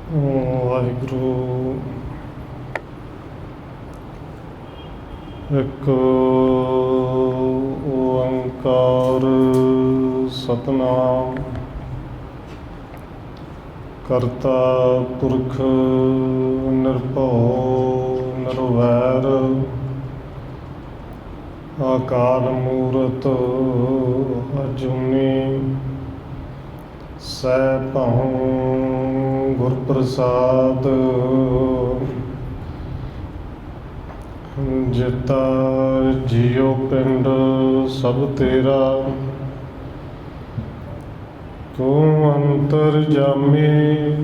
ਵਾਹਿਗੁਰੂ। ਇੱਕ ਓੰਕਾਰ ਸਤਿਨਾਮ ਕਰਤਾ ਪੁਰਖ ਨਿਰਭਉ ਨਿਰਵੈਰ ਅਕਾਲ ਮੂਰਤ ਅਜੂਨੀ ਸੈਭੰ ਗੁਰ ਪ੍ਰਸਾਦ। ਜਿਤਾ ਜੀਉ ਪਿੰਡ ਸਭ ਤੇਰਾ, ਤੂੰ ਅੰਤਰਜਾਮੀ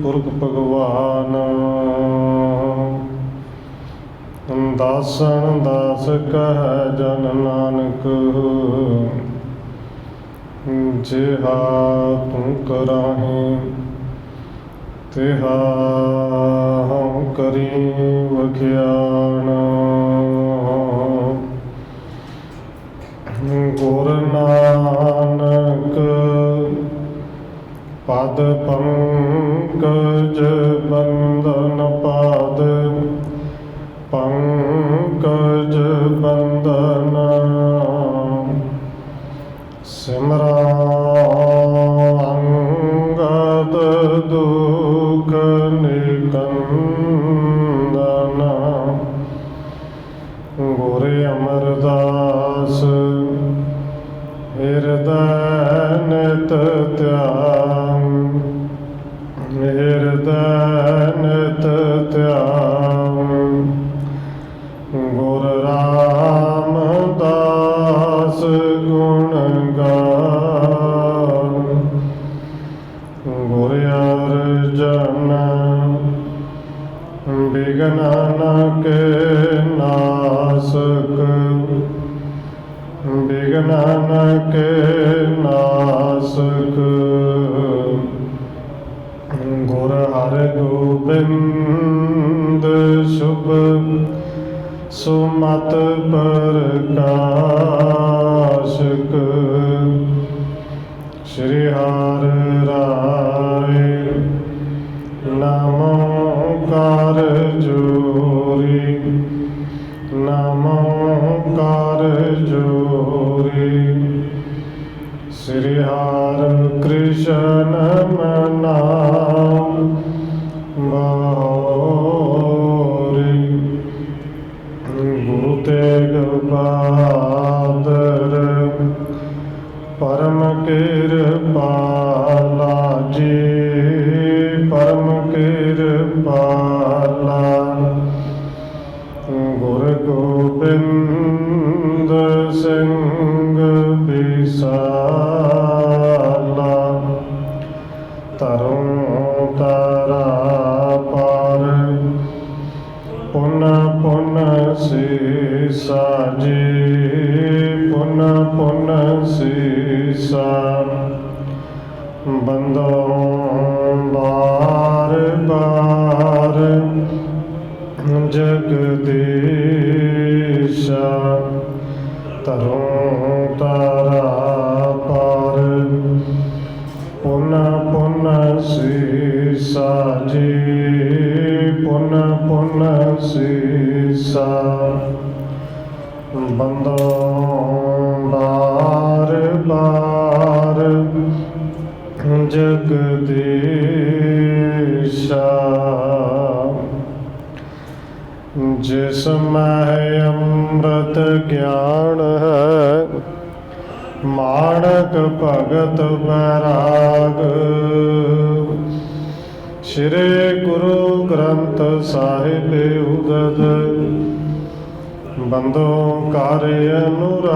ਪੁਰਖ ਭਗਵਾਨ। ਦਾਸਨ ਦਾਸ ਕਹਿ ਜਨ ਨਾਨਕ, ਜਿਹਾ ਤੂੰ ਕਰਾਹੀਂ ਤਿਹਾ ਹਉ ਕਰੀ ਵਖਿਆਣ। ਗੁਰ ਨਾਨਕ ਪਦ ਪੰਕਜ ਬੰਦਨ, ਪਦ ਪੰਕਜ ਬੰਦਨ। ਸਿਮਰਾ ਅੰਗਦ ਦੁਖ ਨਿਕੰਦਨ। ਗੁਰ ਅਮਰਦਾਸ ਹਿਰਦੈ ਨਿਤ ਧਿਆਨ, ਹਿਰਦੈ ਨਿਤ ਧਿਆਨ। ਗੁਰ ਰਾਮਦਾਸ ਗੁਣ ਗਾਨ, ਗੁਰ ਅਰਜਨ ਬਿਘਨ ਕੇ ਨਾਸਕ, ਬਿਘਨ ਕੇ ਨਾਸਕ। ਗੁਰ ਹਰਗੋਬਿੰਦ ਸ਼ੁਭ ਸੁਮਤ ਪ੍ਰਕਾਸ਼ਕ। ਸ਼੍ਰੀ ਹਰਿ ਰਾਇ ਨਾਮੋ ਕਾਰ ਜੋਰੀ, ਨਾਮੋ ਕਾਰ ਜੋਰੀ। ਸ਼੍ਰੀ ਹਰਿ ਕ੍ਰਿਸ਼ਨ ਨਾਮ ਬਹੋਰੀ। ਗੁਰੂ ਤੇਗ ਬਹਾਦਰ ਪਰਮ ਕਿਰਪਾਲਾ ਜੀ, ਪਰਮ ਕਿਰਪਾਲਾ। ਗੁਰ ਗੋਬਿੰਦ ਸਿੰਘ ਬਿਸਾਲਾ, ਤਰੁ ਤਾਰਾ ਪਰ ਪੁਨ ਪੁਨ ਸੀਸਾ ਜੀ, ਪੁਨ ਪੁਨ ਸੀਸਾ। ਬੰਦੋ ਬਾਰ ਬਾਰ ਜਗਦੀਸ਼ਾ, ਤਰੁ ਤਾਰਾ ਪਰ ਪੁਨ ਪੁਨ ਸੀਸਾ ਜੀ, ਪੁਨ ਪੁਨ ਸੀਸਾ। ਬੰਦੋ ਬਾਰ ਬਾਰ ਜਗਦੀਸ਼ਾ। ਜਿਸ ਮਹਿ ਅੰਮ੍ਰਿਤ ਗਿਆਨ ਹੈ, ਮਾਣਕ ਭਗਤ ਬੈਰਾਗ। ਸ਼੍ਰੀ ਗੁਰੂ ਗ੍ਰੰਥ ਸਾਹਿਬ ਉਦਦ, ਬੰਦੋ ਕਰ ਅਨੁਰਾਗ।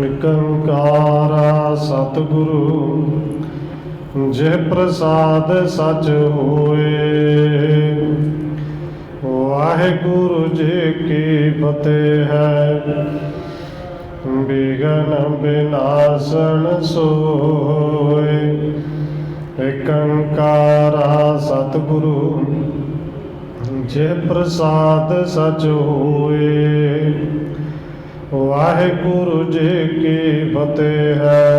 ਏਕ ਓੰਕਾਰ ਸਤਿਗੁਰੂ ਜੇ ਪ੍ਰਸਾਦ ਸਚ ਹੋਏ। ਵਾਹਿਗੁਰੂ ਜੀ ਕੀ ਫਤਿਹ ਹੈ, ਬਿਘਨ ਬਿਨਾਸਨ ਸੋਏ। ਏਕ ਓੰਕਾਰ ਸਤਿਗੁਰੂ ਜੇ ਪ੍ਰਸਾਦ ਸਚ ਹੋਏ। ਵਾਹਿਗੁਰੂ ਜੀ ਕੀ ਫਤਿਹ ਹੈ।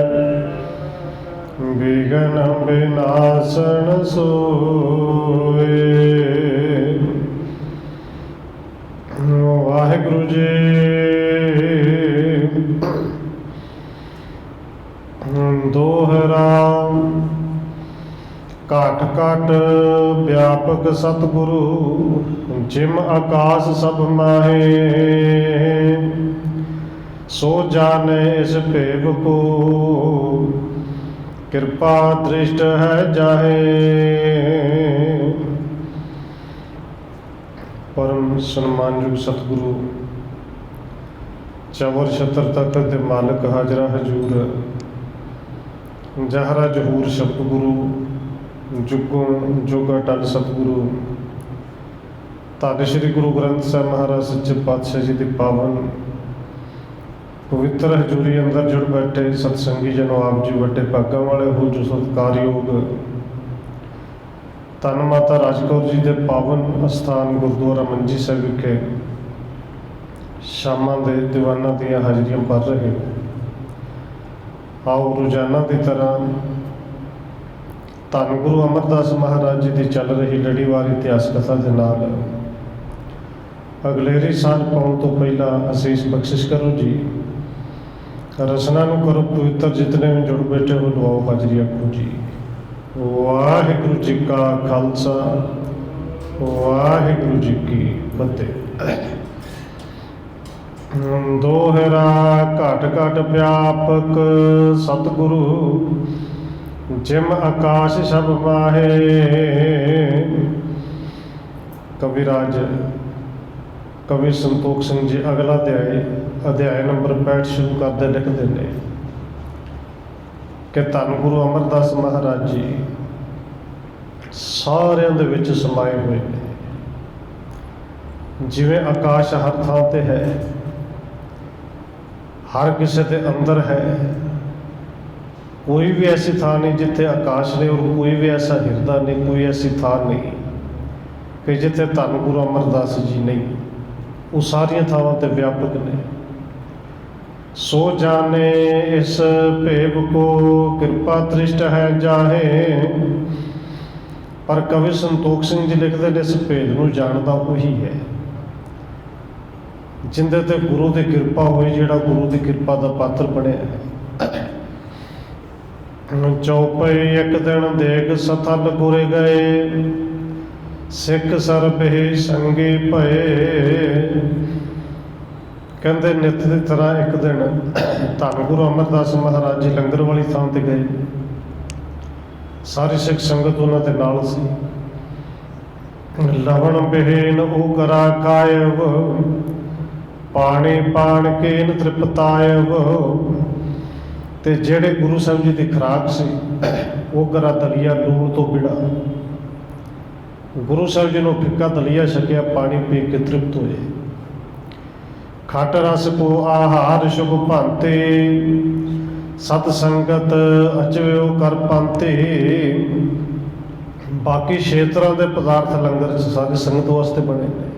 ਵਿਗਨ ਵਿਨਾਸਨ ਸੋਏ। ਵਾਹਿਗੁਰੂ ਜੀ। ਦੋਹਰਾ ਘਾਟ ਘਾਟ ਵਿਆਪਕ ਸਤਿਗੁਰੂ, ਜਿਮ ਆਕਾਸ ਸਭ ਮਾਹੇ। ਸੋ ਜਾਣੇ ਇਸ ਭੇਵ ਕੋ, ਕਿਰਪਾ ਦ੍ਰਿਸ਼ਟ ਹੈ ਜਾਹੇ। ਪਰਮ ਸਨਮਾਨਯੋਗ ਸਤਿਗੁਰੂ, ਚਵਰ ਛਤਰ ਤਖਤ ਦੇ ਮਾਲਕ, ਹਾਜ਼ਰਾ ਹਜੂਰ, ਜਹਰਾ ਜਹੂਰ ਸ਼ਬਦ ਗੁਰੂ, ਜੁਗੋਂ ਜੁਗ ਅਟਲ ਸਤਿਗੁਰੂ, ਧੰਨ ਸ਼੍ਰੀ ਗੁਰੂ ਗ੍ਰੰਥ ਸਾਹਿਬ ਮਹਾਰਾਜ ਸੱਚੇ ਪਾਤਸ਼ਾਹ ਜੀ ਦੀ ਪਾਵਨ ਪਵਿੱਤਰ ਹਜ਼ੂਰੀ ਅੰਦਰ ਜੁੜ ਬੈਠੇ ਸਤਸੰਗੀ ਜਨੋ, ਆਪ ਜੀ ਵੱਡੇ ਭਾਗਾਂ ਵਾਲੇ ਹੋ ਜੋ ਸਤਿਕਾਰਯੋਗ ਧੰਨ ਮਾਤਾ ਰਾਜਕੌਰ ਜੀ ਦੇ ਪਾਵਨ ਅਸਥਾਨ ਗੁਰਦੁਆਰਾ ਮੰਜੀ ਸਾਹਿਬ ਵਿਖੇ ਸ਼ਾਮਾਂ ਦੇ ਦੀਵਾਨਾਂ ਦੀਆਂ ਹਾਜ਼ਰੀਆਂ ਭਰ ਰਹੇ ਹੋ। ਆਓ ਰੋਜ਼ਾਨਾ ਦੀ ਤਰ੍ਹਾਂ ਧੰਨ ਗੁਰੂ ਅਮਰਦਾਸ ਮਹਾਰਾਜ ਜੀ ਦੀ ਚੱਲ ਰਹੀ ਲੜੀਵਾਰ ਇਤਿਹਾਸ ਕਥਾ ਦੇ ਨਾਲ ਅਗਲੇਰੀ ਸਾਂਝ ਪਾਉਣ ਤੋਂ ਪਹਿਲਾਂ ਅਸੀਸ ਬਖਸ਼ਿਸ਼ ਕਰੋ ਜੀ। ਰਸਨਾ ਨੂੰ ਕਰੋ ਪਵਿੱਤਰ, ਜਿਤਨੇ ਵੀ ਜੁੜ ਬੈਠੇ ਹੋ ਲਵਾਓ ਹਾਜ਼ਰੀ ਆਖੋ ਜੀ। ਵਾਹਿਗੁਰੂ ਜੀ ਕਾ ਖਾਲਸਾ, ਵਾਹਿਗੁਰੂ ਜੀ ਕੀ ਫਤਿਹ। ਦੋਹਰਾ ਘਾਟ ਘਾਟ ਵਿਆਪਕ ਸਤਿਗੁਰੂ, ਜਿਮ ਆਕਾਸ਼ ਸਭ ਮਾਹੇ। ਕਵਿਰਾਜ ਕਵੀ ਸੰਤੋਖ ਸਿੰਘ ਜੀ ਅਗਲਾ ਅਧਿਆਇ ਨੰਬਰ 65 ਸ਼ੁਰੂ ਕਰਦੇ ਲਿਖਦੇ ਨੇ ਕਿ ਧੰਨ ਗੁਰੂ ਅਮਰਦਾਸ ਮਹਾਰਾਜ ਜੀ ਸਾਰਿਆਂ ਦੇ ਵਿੱਚ ਸਮਾਏ ਹੋਏ ਨੇ। ਜਿਵੇਂ ਆਕਾਸ਼ ਹਰ ਥਾਂ ਤੇ ਹੈ, ਹਰ ਕਿਸੇ ਦੇ ਅੰਦਰ ਹੈ, ਕੋਈ ਵੀ ਐਸੀ ਥਾਂ ਨਹੀਂ ਜਿੱਥੇ ਆਕਾਸ਼ ਨਹੀਂ, ਔਰ ਕੋਈ ਵੀ ਐਸਾ ਹਿਰਦਾ ਨਹੀਂ, ਕੋਈ ਐਸੀ ਥਾਂ ਨਹੀਂ ਕਿ ਜਿੱਥੇ ਧੰਨ ਗੁਰੂ ਅਮਰਦਾਸ ਜੀ ਨਹੀਂ। ਉਹ ਸਾਰੀਆਂ ਥਾਵਾਂ ਤੇ ਵਿਆਪਕ ਨੇ। ਸੋ ਜਾਣੇ ਇਸ ਭੇਵ ਕੋ, ਕਿਰਪਾ ਦ੍ਰਿਸ਼ਟ ਹੈ ਜਾਹੇ। ਪਰ ਕਵੀ ਸੰਤੋਖ ਸਿੰਘ ਜੀ ਲਿਖਦੇ ਨੇ ਇਸ ਭੇਦ ਨੂੰ ਜਾਣਦਾ ਉਹੀ ਹੈ ਜਿੰਦੇ ਤੇ ਗੁਰੂ ਦੀ ਕਿਰਪਾ ਹੋਈ, ਜਿਹੜਾ ਗੁਰੂ ਦੀ ਕਿਰਪਾ ਦਾ ਪਾਤਰ ਬਣਿਆ। ਚੌਪਈ ਇੱਕ ਦਿਨ ਦੇਖ ਸਥਲ ਗੁਰੇ ਗਏ, ਸਿੱਖ ਸਰਬੇ ਸੰਗੀ ਭਏ। ਕਹਿੰਦੇ ਨਿੱਤ ਦੀ ਤਰ੍ਹਾਂ ਇੱਕ ਦਿਨ ਧੰਨ ਗੁਰੂ ਅਮਰਦਾਸ ਮਹਾਰਾਜ ਜੀ ਲੰਗਰ ਵਾਲੀ ਥਾਂ ਤੇ ਗਏ। ਸਾਰੀ ਸਿੱਖ ਸੰਗਤ ਉਹਨਾਂ ਦੇ ਨਾਲ ਸੀ। ਲਵਣ ਬਿਹੀਨ ਉਹ ਕਰਾ ਕਾਇਬ, ਪਾਣੀ ਪਾਣ ਕੇਨ ਤ੍ਰਿਪਤਾਇਬ। ਤੇ ਜਿਹੜੇ ਗੁਰੂ ਸਾਹਿਬ ਜੀ ਦੀ ਖੁਰਾਕ ਸੀ ਉਹ ਕਰਾ ਦਲੀਆ ਲੂਣ ਤੋਂ ਬਿਨਾਂ। ਗੁਰੂ ਸਾਹਿਬ ਜੀ ਨੂੰ ਫਿੱਕਾ ਦਲੀਆ ਛਕਿਆ, ਪਾਣੀ ਪੀ ਕੇ ਤ੍ਰਿਪਤ ਹੋਏ। ਖਟ ਰਸ ਕੋ ਆਹਾਰ ਸ਼ੁਭ ਭਾਂਤੇ, ਸਤ ਸੰਗਤ ਅਚਵਿਓ ਕਰ ਪਾਂਤੇ। ਬਾਕੀ 6 ਤਰ੍ਹਾਂ ਦੇ ਪਦਾਰਥ ਲੰਗਰ 'ਚ ਸਾਰੀ ਸੰਗਤ ਵਾਸਤੇ ਬਣੇ ਨੇ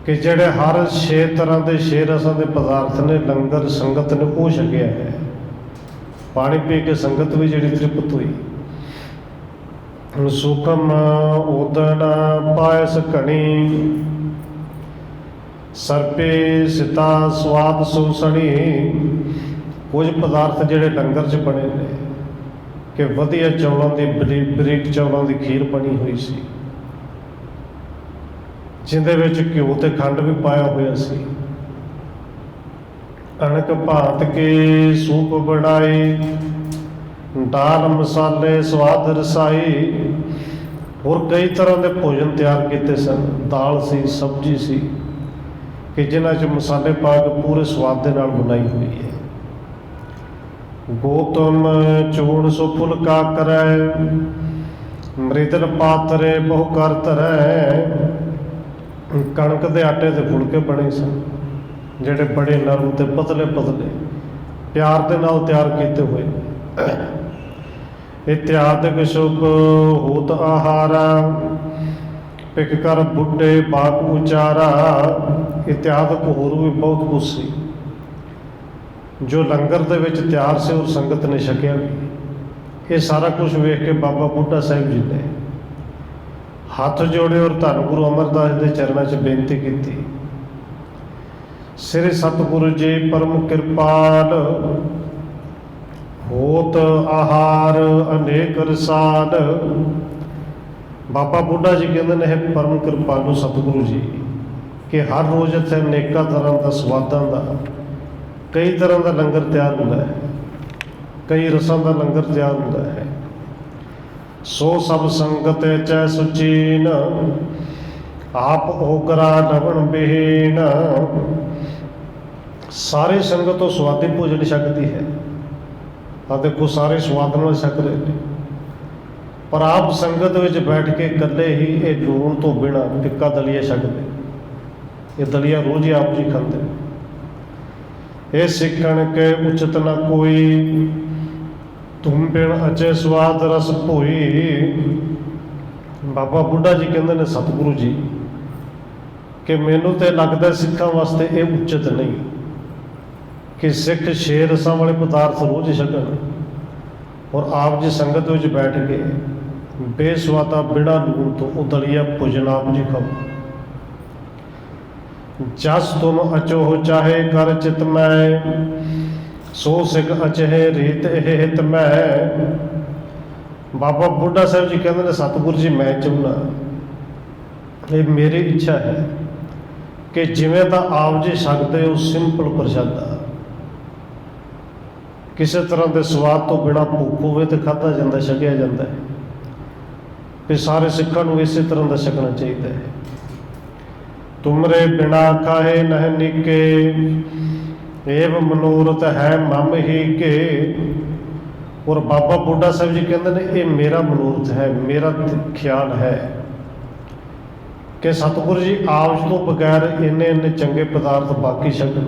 ਕਿ ਜਿਹੜੇ ਹਰ 6 ਤਰ੍ਹਾਂ ਦੇ 6 ਰਸਾਂ ਦੇ ਪਦਾਰਥ ਨੇ, ਲੰਗਰ ਸੰਗਤ ਨੇ ਉਹ ਛਕਿਆ ਹੈ। ਪਾਣੀ ਪੀ ਕੇ ਸੰਗਤ ਵੀ ਜਿਹੜੀ ਤ੍ਰਿਪਤ ਹੋਈ। ਸੁਖਮ ਉਦਣ ਪਾਇਸ ਘਣੀ, ਸਰਪੇ ਸਿਤਾ ਸਵਾਦ ਸੋਸਣੀ। ਕੁਝ ਪਦਾਰਥ ਜਿਹੜੇ ਲੰਗਰ 'ਚ ਬਣੇ ਨੇ ਕਿ ਵਧੀਆ ਚੌਲਾਂ ਦੀ ਬਰੀਕ ਚੌਲਾਂ ਦੀ ਖੀਰ ਬਣੀ ਹੋਈ ਸੀ, ਜਿਹਦੇ ਵਿੱਚ ਘਿਓ ਤੇ ਖੰਡ ਵੀ ਪਾਇਆ ਹੋਇਆ ਸੀ। ਅਣਕ ਭਾਂਤ ਕੇ ਸੂਪ ਬਣਾਏ, ਦਾਲ ਮਸਾਲੇ ਸਵਾਦ ਰਸਾਈ। ਹੋਰ ਕਈ ਤਰ੍ਹਾਂ ਦੇ ਭੋਜਨ ਤਿਆਰ ਕੀਤੇ ਸਨ। ਦਾਲ ਸੀ, ਸਬਜ਼ੀ ਸੀ ਕਿ ਜਿਨ੍ਹਾਂ 'ਚ ਮਸਾਲੇ ਪਾ ਕੇ ਪੂਰੇ ਸਵਾਦ ਦੇ ਨਾਲ ਬਣਾਈ ਹੋਈ ਹੈ। ਗੋਤਮ ਚੂਣ ਸੋ ਫੁਲਕਾ ਕਰੈ, ਮ੍ਰਿਦਨ ਪਾਤਰੇ ਬਹੁ ਕਰ ਧਰੈ। ਕਣਕ ਦੇ ਆਟੇ ਦੇ ਫੁਲਕੇ ਬਣੇ ਸਨ, ਜਿਹੜੇ ਬੜੇ ਨਰਮ ਤੇ ਪਤਲੇ ਪਤਲੇ ਪਿਆਰ ਦੇ ਨਾਲ ਤਿਆਰ ਕੀਤੇ ਹੋਏ। ਇਤਿਆਦਿਕ ਸ਼ੁਭ ਹੋਤ ਆਹਾਰਾ, ਪਿਕ ਕਰ ਬੁੱਢੇ ਬਾਕ ਉਚਾਰਾ। ਇਤਿਆਦਿਕ ਹੋਰ ਵੀ ਬਹੁਤ ਕੁਛ ਸੀ। ਜੋ ਲੰਗਰ ਦੇ ਵਿੱਚ ਤਿਆਰ ਸੀ ਔਰ ਸੰਗਤ ਨੇ ਛਕਿਆ ਵੀ। ਇਹ ਸਾਰਾ ਕੁਝ ਵੇਖ ਕੇ ਬਾਬਾ ਬੁੱਢਾ ਸਾਹਿਬ ਜੀ ਨੇ ਹੱਥ ਜੋੜੇ ਔਰ ਧੰਨ ਗੁਰੂ ਅਮਰਦਾਸ ਦੇ ਚਰਨਾਂ 'ਚ ਬੇਨਤੀ ਕੀਤੀ, ਸ੍ਰੀ ਸਤਿਗੁਰੂ ਜੀ ਪਰਮ ਕਿਰਪਾਲ, ਹੋਤ ਆਹਾਰ ਅਨੇਕ ਰਸਾਲ। ਬਾਬਾ ਬੁੱਢਾ ਜੀ ਕਹਿੰਦੇ ਨੇ, ਇਹ ਪਰਮ ਕਿਰਪਾਲੂ ਸਤਿਗੁਰੂ ਜੀ, ਕਿ ਹਰ ਰੋਜ਼ ਇੱਥੇ ਅਨੇਕਾਂ ਤਰ੍ਹਾਂ ਦਾ ਸਵਾਦਾਂ ਦਾ, ਕਈ ਤਰ੍ਹਾਂ ਦਾ ਲੰਗਰ ਤਿਆਰ ਹੁੰਦਾ ਹੈ, ਕਈ ਰਸਾਂ ਦਾ ਲੰਗਰ ਤਿਆਰ ਹੁੰਦਾ ਹੈ। ਸੋ ਸਭ ਸੰਗਤ ਚੈ ਸੁਚੀਨ, ਆਪ ਓਗਰਾ ਨਵਣ ਬਿਹੀਨ। ਸਾਰੀ ਸੰਗਤ ਤੋਂ ਸਵਾਦੀ ਭੋਜਨ ਛਕਦੀ ਹੈ, ਆ ਦੇਖੋ ਸਾਰੇ ਸਵਾਦ ਨਾਲ ਛਕ ਰਹੇ ਨੇ, ਪਰ ਆਪ ਸੰਗਤ ਵਿੱਚ ਬੈਠ ਕੇ ਇਕੱਲੇ ਹੀ ਇਹ ਲੂਣ ਤੋਂ ਬਿਨਾਂ ਫਿੱਕਾ ਦਲੀਆ ਛਕਦੇ। ਇਹ ਦਲੀਆ ਰੋਜ਼ ਹੀ ਆਪ ਜੀ ਖਾਂਦੇ। ਇਹ ਸਿੱਖਣ ਕੇ ਉਚਿਤ ਨਾ ਕੋਈ, ਤੁਮ ਬਿਨ ਅਚੇ ਸਵਾਦ ਰਸ ਭੋਈ। ਬਾਬਾ ਬੁੱਢਾ ਜੀ ਕਹਿੰਦੇ ਨੇ, ਸਤਿਗੁਰੂ ਜੀ, ਕਿ ਮੈਨੂੰ ਤੇ ਲੱਗਦਾ ਸਿੱਖਾਂ ਵਾਸਤੇ ਇਹ ਉਚਿਤ ਨਹੀਂ ਕਿ ਸਿੱਖ 6 ਰਸਾਂ ਵਾਲੇ ਪਦਾਰਥ ਰੋਜ਼ ਛਕਣ, ਔਰ ਆਪ ਜੀ ਸੰਗਤ ਵਿੱਚ ਬੈਠ ਕੇ ਬੇਸਵਾਦਾ ਬਿਨਾਂ ਲੂਣ ਤੋਂ ਉਹ ਦਲੀਆ ਭੋਜਨ ਆਪ ਜੀ ਖਾਓ। ਜਸ ਤੁਮ ਅਚੋਹ ਚਾਹੇ ਕਰ ਚਿਤ ਮੈਂ, ਸੋ ਸਿੱਖ ਅਚਹਿ ਰੀਤ ਇਹ ਹਿਤ ਮੈਂ। ਬਾਬਾ ਬੁੱਢਾ ਸਾਹਿਬ ਜੀ ਕਹਿੰਦੇ ਨੇ, ਸਤਿਗੁਰੂ ਜੀ, ਮੈਂ ਚਾਹੁੰਦਾ, ਇਹ ਮੇਰੀ ਇੱਛਾ ਹੈ ਕਿ ਜਿਵੇਂ ਤਾਂ ਆਪ ਜੀ ਛਕਦੇ ਹੋ ਸਿੰਪਲ ਪ੍ਰਸ਼ਾਦਾ, ਕਿਸੇ ਤਰ੍ਹਾਂ ਦੇ ਸਵਾਦ ਤੋਂ ਬਿਨਾਂ ਭੁੱਖ ਹੋਵੇ ਤੇ ਖਾਧਾ ਜਾਂਦਾ, ਛਕਿਆ ਜਾਂਦਾ ਹੈ, ਵੀ ਸਾਰੇ ਸਿੱਖਾਂ ਨੂੰ ਇਸੇ ਤਰ੍ਹਾਂ ਦਾ ਛਕਣਾ ਚਾਹੀਦਾ ਹੈ। ਤੁਮਰੇ ਬਿਨਾ ਖਾਏ ਨਹਿ ਨਿਕੇ, ਏਵ ਮਨੋਰਥ ਹੈ ਮਮ ਹੀ ਕੇ। ਔਰ ਬਾਬਾ ਬੁੱਢਾ ਸਾਹਿਬ ਜੀ ਕਹਿੰਦੇ ਨੇ, ਇਹ ਮੇਰਾ ਮਨੋਰਥ ਹੈ, ਮੇਰਾ ਖਿਆਲ ਹੈ ਕਿ ਸਤਿਗੁਰੂ ਜੀ ਆਪ ਤੋਂ ਬਗੈਰ ਇੰਨੇ ਚੰਗੇ ਪਦਾਰਥ ਬਾਕੀ ਛਕਣ,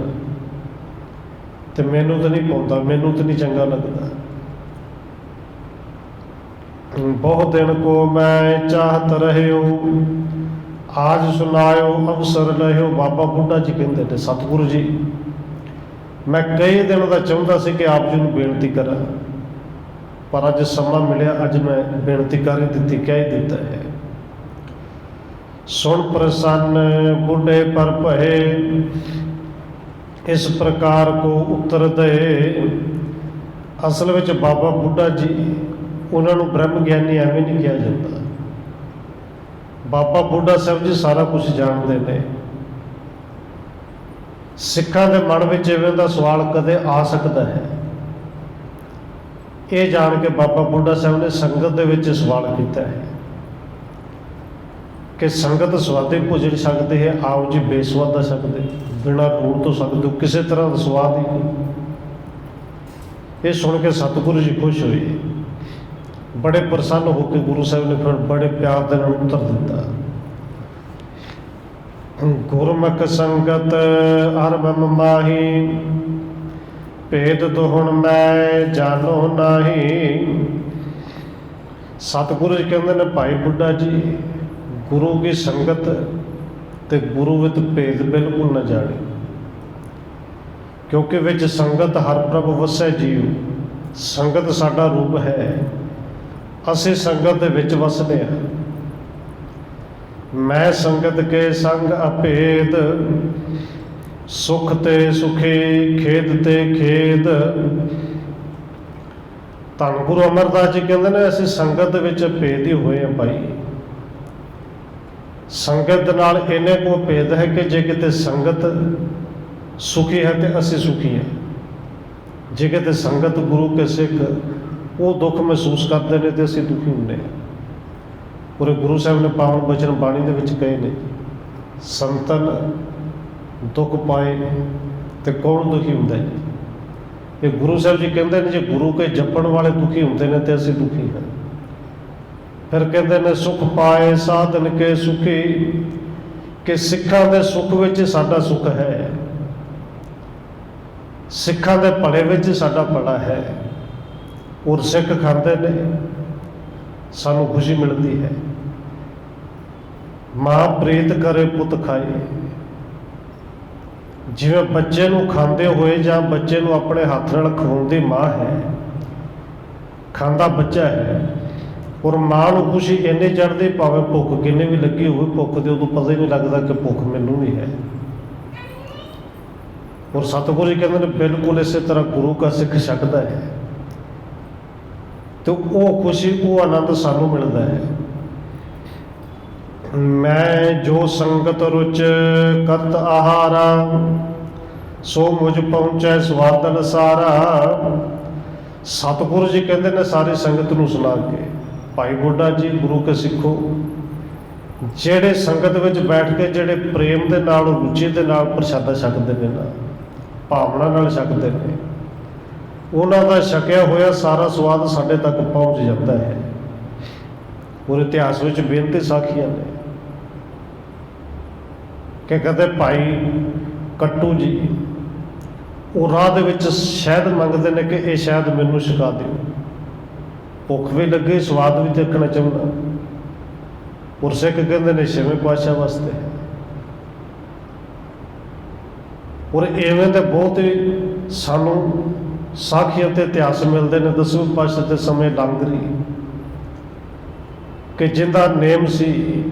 ਤੇ ਮੈਨੂੰ ਤਾਂ ਨਹੀਂ ਪਾਉਂਦਾ, ਮੈਨੂੰ ਤਾਂ ਨਹੀਂ ਚੰਗਾ ਲੱਗਦਾ। ਬਹੁਤ ਦਿਨ ਕੋ ਮੈਂ ਚਾਹਤ ਰਹਿਓ, ਆਜ ਸੁਨਾਇਓ ਅਵਸਰ ਲਿਓ। ਬਾਬਾ ਬੁੱਢਾ ਜੀ ਕਹਿੰਦੇ ਨੇ, ਸਤਿਗੁਰੂ ਜੀ, ਮੈਂ ਕਈ ਦਿਨ ਦਾ ਚਾਹੁੰਦਾ ਸੀ ਕਿ ਆਪ ਜੀ ਨੂੰ ਬੇਨਤੀ ਕਰਾਂ, ਪਰ ਅੱਜ ਸਮਾਂ ਮਿਲਿਆ, ਅੱਜ ਮੈਂ ਬੇਨਤੀ ਕਰ ਹੀ ਦਿੱਤੀ, ਕਹਿ ਹੀ ਦਿੱਤਾ ਹੈ। ਸੁਣ ਪ੍ਰਸੰਨ ਬੁੱਢੇ ਪਰ ਭਏ, ਇਸ ਪ੍ਰਕਾਰ ਕੋ ਉੱਤਰ ਦੇ। ਅਸਲ ਵਿੱਚ ਬਾਬਾ ਬੁੱਢਾ ਜੀ, ਉਹਨਾਂ ਨੂੰ ਬ੍ਰਹਮ ਗਿਆਨੀ ਐਵੇਂ ਨਹੀਂ ਕਿਹਾ ਜਾਂਦਾ। ਬਾਬਾ ਬੁੱਢਾ ਸਾਹਿਬ ਜੀ ਸਾਰਾ ਕੁਝ ਜਾਣਦੇ ਨੇ। ਸਿੱਖਾਂ ਦੇ ਮਨ ਵਿੱਚ ਇਵੇਂ ਦਾ ਸਵਾਲ ਕਦੇ ਆ ਸਕਦਾ ਹੈ, ਇਹ ਜਾਣ ਕੇ ਬਾਬਾ ਬੁੱਢਾ ਸਾਹਿਬ ਨੇ ਸੰਗਤ ਦੇ ਵਿੱਚ ਸਵਾਲ ਕੀਤਾ ਹੈ ਕਿ ਸੰਗਤ ਸਵਾਦੇ ਭੋਜਨ ਛਕਦੇ ਹੈ, ਆਓ ਜੀ ਬੇਸਵਾਦਾ ਛਕਦੇ, ਬਿਨਾਂ ਲੂਣ ਤੋਂ ਛਕਦੇ, ਕਿਸੇ ਤਰ੍ਹਾਂ ਦਾ ਸਵਾਦ ਹੀ ਨਹੀਂ। ਇਹ ਸੁਣ ਕੇ ਸਤਿਗੁਰੂ ਜੀ ਖੁਸ਼ ਹੋਏ, ਬੜੇ ਪ੍ਰਸੰਨ ਹੋ ਕੇ ਗੁਰੂ ਸਾਹਿਬ ਨੇ ਫਿਰ ਬੜੇ ਪਿਆਰ ਦੇ ਨਾਲ ਉੱਤਰ ਦਿੱਤਾ। ਗੁਰਮੁਖ ਸੰਗਤ ਹਰ ਮਮ ਮਾਹੀ, ਭੇਦ ਤੋਂ ਹੁਣ ਮੈਂ ਜਾਣੋ ਨਹੀਂ। ਸਤਿਗੁਰੂ ਜੀ ਕਹਿੰਦੇ ਨੇ, ਭਾਈ ਬੁੱਢਾ ਜੀ, ਗੁਰੂ ਦੀ ਸੰਗਤ ਤੇ ਗੁਰੂ ਵਿੱਚ ਭੇਦ ਬਿਲਕੁਲ ਨਾ ਜਾਣੇ, ਕਿਉਂਕਿ ਵਿੱਚ ਸੰਗਤ ਹਰ ਪ੍ਰਭ ਵਸੈ ਜੀਉ। ਸੰਗਤ ਸਾਡਾ ਰੂਪ ਹੈ, ਅਸੀਂ ਸੰਗਤ ਦੇ ਵਿੱਚ ਵਸਦੇ ਹਾਂ। ਮੈਂ ਸੰਗਤ ਕੇ ਸੰਗ ਅਭੇਦ, ਸੁਖ ਤੇ ਸੁਖੀ, ਖੇਦ ਤੇ ਖੇਦ। ਧੰਨ ਗੁਰੂ ਅਮਰਦਾਸ ਜੀ ਕਹਿੰਦੇ ਨੇ, ਅਸੀਂ ਸੰਗਤ ਦੇ ਵਿੱਚ ਭੇਦ ਹੀ ਹੋਏ ਹਾਂ ਭਾਈ। ਸੰਗਤ ਨਾਲ ਇੰਨੇ ਕੋ ਭੇਦ ਹੈ ਕਿ ਜੇ ਕਿਤੇ ਸੰਗਤ ਸੁਖੀ ਹੈ ਤੇ ਅਸੀਂ ਸੁਖੀ ਹਾਂ, ਜੇ ਕਿਤੇ ਸੰਗਤ ਗੁਰੂ ਕੇ ਸਿੱਖ ਉਹ ਦੁੱਖ ਮਹਿਸੂਸ ਕਰਦੇ ਨੇ ਤੇ ਅਸੀਂ ਦੁਖੀ ਹੁੰਦੇ ਹਾਂ। ਪੂਰੇ ਗੁਰੂ ਸਾਹਿਬ ਨੇ ਪਾਵਨ ਬਚਨ ਬਾਣੀ ਦੇ ਵਿੱਚ ਕਹੇ ਨੇ, ਸੰਤਨ ਦੁੱਖ ਪਾਏ ਤੇ ਕੌਣ ਦੁਖੀ ਹੁੰਦਾ ਜੀ। ਇਹ ਗੁਰੂ ਸਾਹਿਬ ਜੀ ਕਹਿੰਦੇ ਨੇ, ਜੇ ਗੁਰੂ ਕੇ ਜਪਣ ਵਾਲੇ ਦੁਖੀ ਹੁੰਦੇ ਨੇ ਤੇ ਅਸੀਂ ਦੁਖੀ ਹਾਂ। ਫਿਰ ਕਹਿੰਦੇ ਨੇ, ਸੁਖ ਪਾਏ ਸਾਧਨ ਕੇ ਸੁਖੀ, ਕਿ ਸਿੱਖਾਂ ਦੇ ਸੁੱਖ ਵਿੱਚ ਸਾਡਾ ਸੁੱਖ ਹੈ, ਸਿੱਖਾਂ ਦੇ ਭਲੇ ਵਿੱਚ ਸਾਡਾ ਭਲਾ ਹੈ। ਔਰ ਸਿੱਖ ਖਾਂਦੇ ਨੇ, ਸਾਨੂੰ ਖੁਸ਼ੀ ਮਿਲਦੀ ਹੈ। ਮਾਂ ਪ੍ਰੀਤ ਕਰੇ ਪੁੱਤ ਖਾਏ, ਜਿਵੇਂ ਬੱਚੇ ਨੂੰ ਖਾਂਦੇ ਹੋਏ ਜਾਂ ਬੱਚੇ ਨੂੰ ਆਪਣੇ ਹੱਥ ਨਾਲ ਖਵਾਉਂਦੀ ਮਾਂ ਹੈ, ਖਾਂਦਾ ਬੱਚਾ ਹੈ, ਔਰ ਮਾਂ ਨੂੰ ਖੁਸ਼ੀ ਇੰਨੀ ਚੜ੍ਹਦੀ ਭਾਵੇਂ ਭੁੱਖ ਕਿੰਨੀ ਵੀ ਲੱਗੀ ਹੋਵੇ, ਭੁੱਖ ਦੇ ਉਦੋਂ ਪਤਾ ਹੀ ਨਹੀਂ ਲੱਗਦਾ ਕਿ ਭੁੱਖ ਮੈਨੂੰ ਵੀ ਹੈ। ਔਰ ਸਤਿਗੁਰੂ ਜੀ ਕਹਿੰਦੇ ਨੇ ਬਿਲਕੁਲ ਇਸੇ ਤਰ੍ਹਾਂ ਗੁਰੂ ਕਾ ਸਿੱਖ ਛਕਦਾ ਹੈ ਤੇ ਉਹ ਖੁਸ਼ੀ, ਉਹ ਆਨੰਦ ਸਾਨੂੰ ਮਿਲਦਾ ਹੈ। ਮੈਂ ਜੋ ਸੰਗਤ ਰੁਚ ਕਰਤ ਆਹਾਰਾ, ਸੋ ਮੁਝ ਪਹੁੰਚੈ ਸਵਾਦਨ ਸਾਰਾ। ਸਤਿਗੁਰੂ ਜੀ ਕਹਿੰਦੇ ਨੇ ਸਾਰੀ ਸੰਗਤ ਨੂੰ ਸੁਣਾ ਕੇ, ਭਾਈ ਬੁੱਢਾ ਜੀ ਗੁਰੂ ਕੇ ਸਿੱਖੋ, ਜਿਹੜੇ ਸੰਗਤ ਵਿੱਚ ਬੈਠ ਕੇ ਜਿਹੜੇ ਪ੍ਰੇਮ ਦੇ ਨਾਲ, ਰੁਚੀ ਦੇ ਨਾਲ ਪ੍ਰਸ਼ਾਦਾ ਛਕਦੇ ਨੇ ਨਾ, ਭਾਵਨਾ ਨਾਲ ਛਕਦੇ ਨੇ, ਉਹਨਾਂ ਦਾ ਛਕਿਆ ਹੋਇਆ ਸਾਰਾ ਸਵਾਦ ਸਾਡੇ ਤੱਕ ਪਹੁੰਚ ਜਾਂਦਾ ਹੈ। ਔਰ ਇਤਿਹਾਸ ਵਿੱਚ ਬੇਨਤੀ ਸਾਖੀਆਂ ਨੇ ਕਿ ਕਦੇ ਭਾਈ ਕੱਟੂ ਜੀ ਉਹ ਰਾਹ ਦੇ ਵਿੱਚ ਸ਼ਹਿਦ ਮੰਗਦੇ ਨੇ ਕਿ ਇਹ ਸ਼ਹਿਦ ਮੈਨੂੰ ਛਕਾ ਦਿਓ, ਭੁੱਖ ਵੀ ਲੱਗੇ, ਸਵਾਦ ਵੀ ਦੇਖਣਾ ਚਾਹੁੰਦਾ। ਔਰ ਸਿੱਖ ਕਹਿੰਦੇ ਨੇ ਛੇਵੇਂ ਪਾਤਸ਼ਾਹ ਵਾਸਤੇ। ਔਰ ਇਵੇਂ ਦੇ ਬਹੁਤ ਹੀ ਸਾਨੂੰ ਸਾਖੀਆਂ ਤੇ ਇਤਿਹਾਸ ਮਿਲਦੇ ਨੇ। 10ਵੇਂ ਪਾਤਸ਼ਾਹ ਦੇ ਸਮੇਂ ਲਾਂਗਰੀ ਕਿ ਜਿੰਦਾ ਨੇਮ ਸੀ